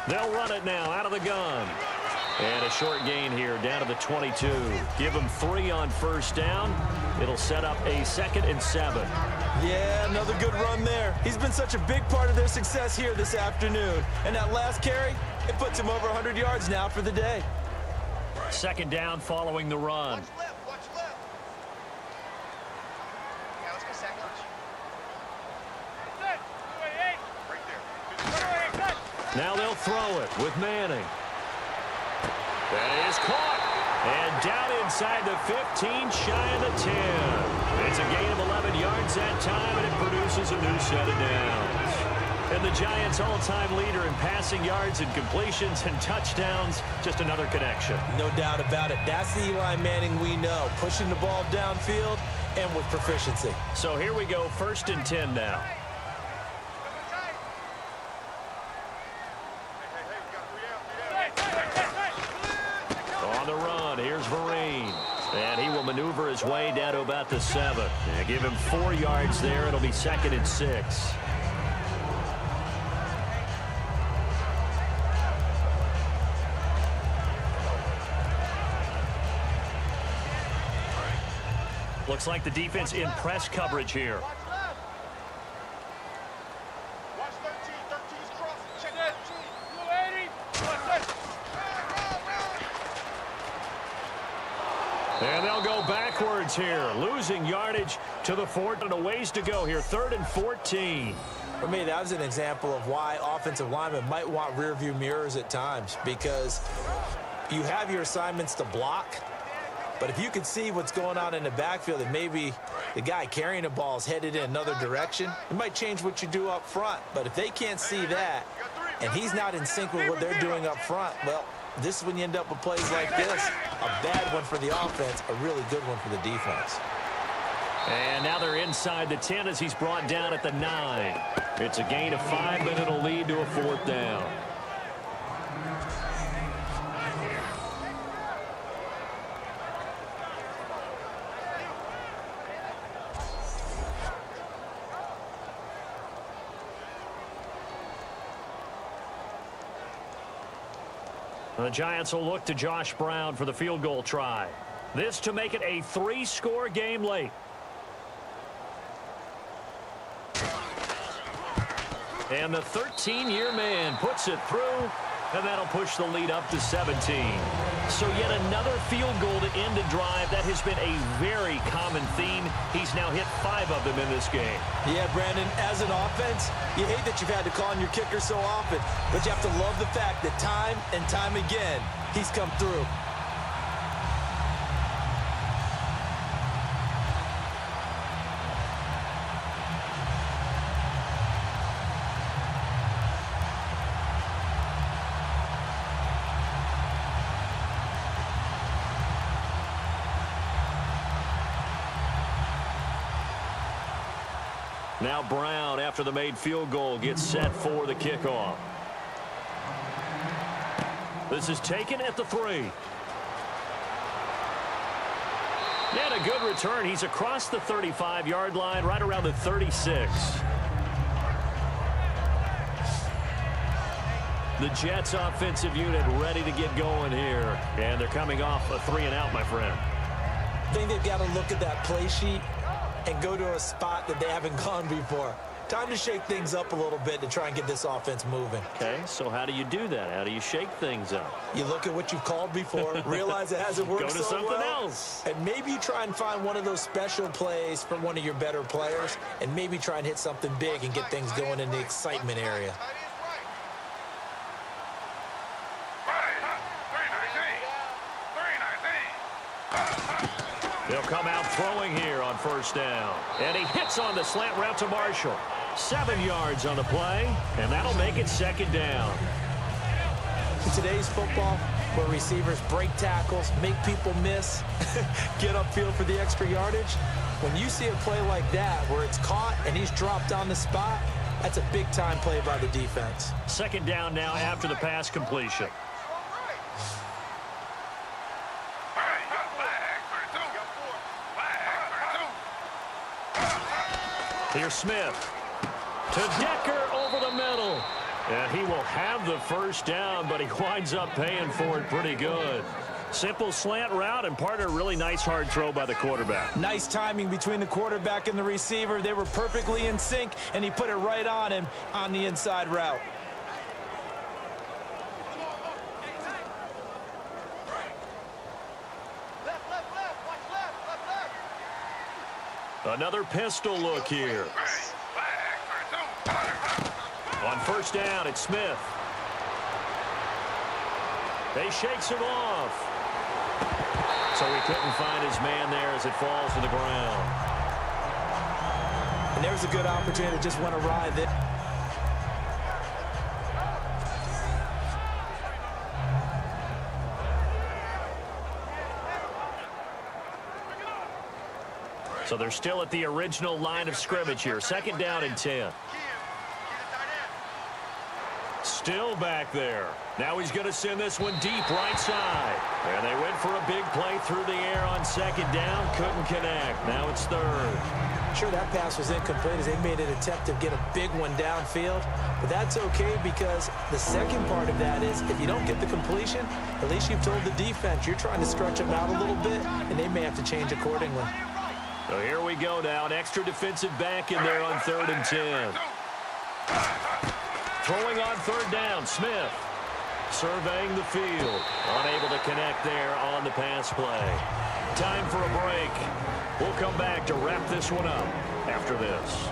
They'll run it now out of the gun. And a short gain here down to the 22. Give them 3 on 1st down. It'll set up a 2nd and 7. Yeah, another good run there. He's been such a big part of their success here this afternoon. And that last carry, it puts him over 100 yards now for the day. 2nd down following the run. Watch left, watch left. Yeah, let's go second. Good. Right there. Now they'll throw it with Manning. That is caught. And down inside the 15, shy of the 10. It's a gain of 11 yards that time, and it produces a new set of downs. And the Giants' all-time leader in passing yards and completions and touchdowns, just another connection. No doubt about it. That's the Eli Manning we know, pushing the ball downfield and with proficiency. So here we go, 1st and 10 now. On the run, here's Vereen. And he will maneuver his way down to about the 7. And give him 4 yards there. It'll be 2nd and 6. Looks like the defense in press coverage here. Watch left. Watch 13. 13's crossing. Check 13. Blue 80. Watch this. And they'll go backwards here, losing yardage to the 4, and a ways to go here, 3rd and 14. For me, that was an example of why offensive linemen might want rear-view mirrors at times, because you have your assignments to block, but if you can see what's going on in the backfield and maybe the guy carrying the ball is headed in another direction, it might change what you do up front. But if they can't see that and he's not in sync with what they're doing up front, well, this is when you end up with plays like this. A bad one for the offense, a really good one for the defense. And now they're inside the 10 as he's brought down at the 9. It's a gain of 5, but it'll lead to a 4th down. The Giants will look to Josh Brown for the field goal try. This to make it a 3-score game late. And the 13-year man puts it through, and that'll push the lead up to 17. So yet another field goal to end a drive. That has been a very common theme. He's now hit 5 of them in this game. Yeah, Brandon, as an offense, you hate that you've had to call on your kicker so often, but you have to love the fact that time and time again, he's come through. Now Brown, after the made field goal, gets set for the kickoff. This is taken at the 3. And a good return. He's across the 35-yard line, right around the 36. The Jets offensive unit ready to get going here. And they're coming off a 3-and-out, my friend. I think they've got to look at that play sheet and go to a spot that they haven't gone before. Time to shake things up a little bit to try and get this offense moving. Okay, so how do you do that? How do you shake things up? You look at what you've called before, realize it hasn't worked Go to so something well, else. and maybe you try and find one of those special plays from one of your better players, and maybe try and hit something big and get things going in the excitement area. They'll come out throwing here on 1st down. And he hits on the slant route to Marshall. 7 yards on the play, and that'll make it 2nd down. In today's football, where receivers break tackles, make people miss, get upfield for the extra yardage, when you see a play like that where it's caught and he's dropped on the spot, that's a big-time play by the defense. 2nd down now after the pass completion. Here's Smith to Decker over the middle. And he will have the 1st down, but he winds up paying for it pretty good. Simple slant route, and partner, really nice hard throw by the quarterback. Nice timing between the quarterback and the receiver. They were perfectly in sync, and he put it right on him on the inside route. Another pistol look here. On first down, it's Smith. They shakes him off. So he couldn't find his man there as it falls to the ground. And there's a good opportunity to just want to ride it. So they're still at the original line of scrimmage here. Second down and 10. Still back there. Now he's going to send this one deep right side. And they went for a big play through the air on second down. Couldn't connect. Now it's third. Sure, that pass was incomplete as they made an attempt to get a big one downfield. But that's okay because the second part of that is if you don't get the completion, at least you've told the defense you're trying to stretch them out a little bit, and they may have to change accordingly. So here we go now. An extra defensive back in there on 3rd and 10. Throwing on 3rd down, Smith. Surveying the field. Unable to connect there on the pass play. Time for a break. We'll come back to wrap this one up after this.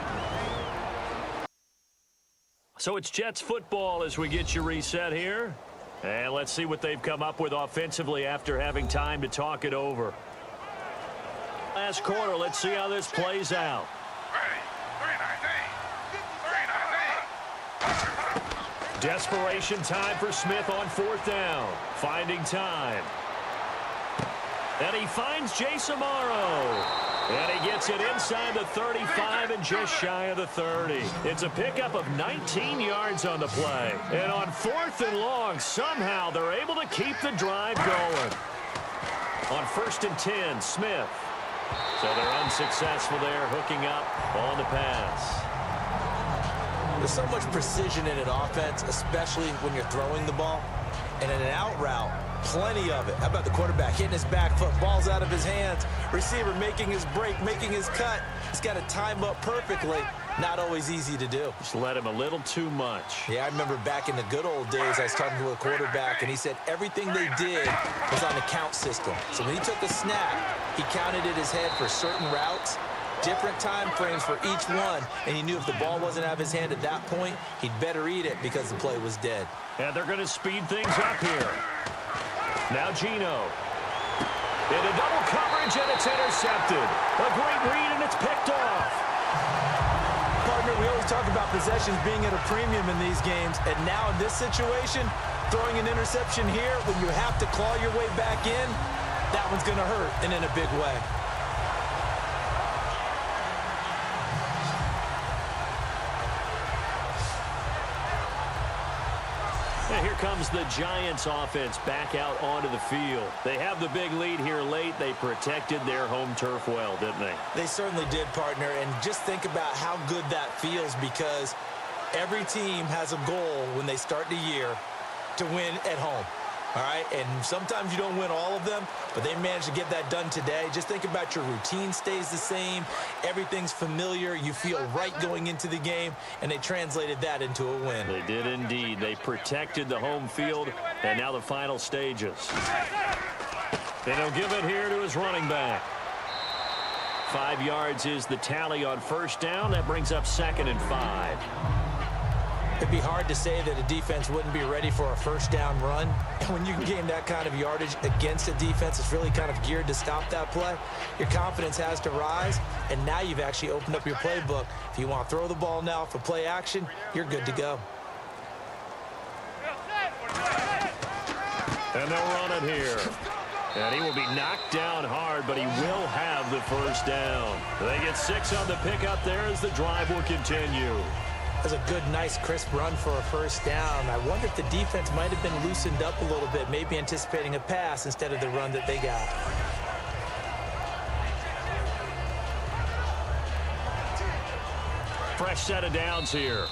So it's Jets football as we get you reset here. And let's see what they've come up with offensively after having time to talk it over. Last quarter, let's see how this plays out. Desperation time for Smith on 4th down. Finding time. And he finds Jason Morrow. And he gets it inside the 35 and just shy of the 30. It's a pickup of 19 yards on the play. And on 4th and long, somehow they're able to keep the drive going. On 1st and 10, Smith. So they're unsuccessful there, hooking up on the pass. There's so much precision in an offense, especially when you're throwing the ball. And in an out route, plenty of it. How about the quarterback hitting his back foot, ball's out of his hands, receiver making his break, making his cut. He's got to time up perfectly. Not always easy to do. Just let him a little too much. Yeah, I remember back in the good old days, I was talking to a quarterback, and he said everything they did was on the count system. So when he took a snap, he counted in his head for certain routes, different time frames for each one, and he knew if the ball wasn't out of his hand at that point, he'd better eat it because the play was dead. And they're going to speed things up here. Now Gino. Into double coverage, and it's intercepted. A great read, and it's picked off. Partner, we always talk about possessions being at a premium in these games, and now in this situation, throwing an interception here when you have to claw your way back in, that one's going to hurt, and in a big way. And here comes the Giants offense back out onto the field. They have the big lead here late. They protected their home turf well, didn't they? They certainly did, partner. And just think about how good that feels because every team has a goal when they start the year to win at home. All right, and sometimes you don't win all of them, but they managed to get that done today. Just think about your routine stays the same. Everything's familiar. You feel right going into the game, and they translated that into a win. They did indeed. They protected the home field, and now the final stages. And he'll give it here to his running back. 5 yards is the tally on first down. That brings up 2nd and 5. It'd be hard to say that a defense wouldn't be ready for a first down run. And when you can gain that kind of yardage against a defense that's really kind of geared to stop that play, your confidence has to rise. And now you've actually opened up your playbook. If you want to throw the ball now for play action, you're good to go. And they'll run it here. And he will be knocked down hard, but he will have the first down. They get 6 on the pickup there as the drive will continue. That's a good, nice, crisp run for a first down. I wonder if the defense might have been loosened up a little bit, maybe anticipating a pass instead of the run that they got. Fresh set of downs here.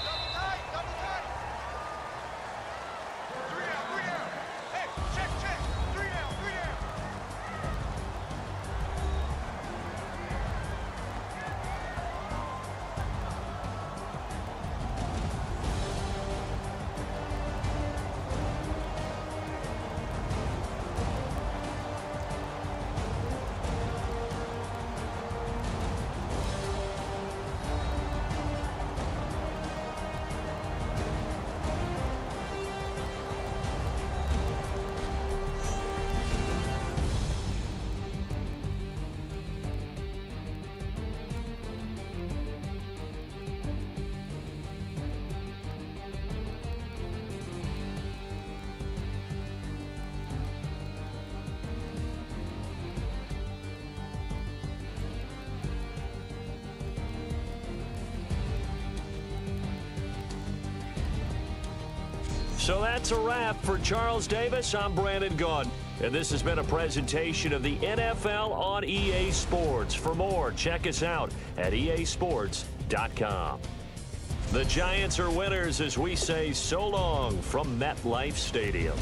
So that's a wrap. For Charles Davis, I'm Brandon Gaudin. And this has been a presentation of the NFL on EA Sports. For more, check us out at easports.com. The Giants are winners as we say so long from MetLife Stadium.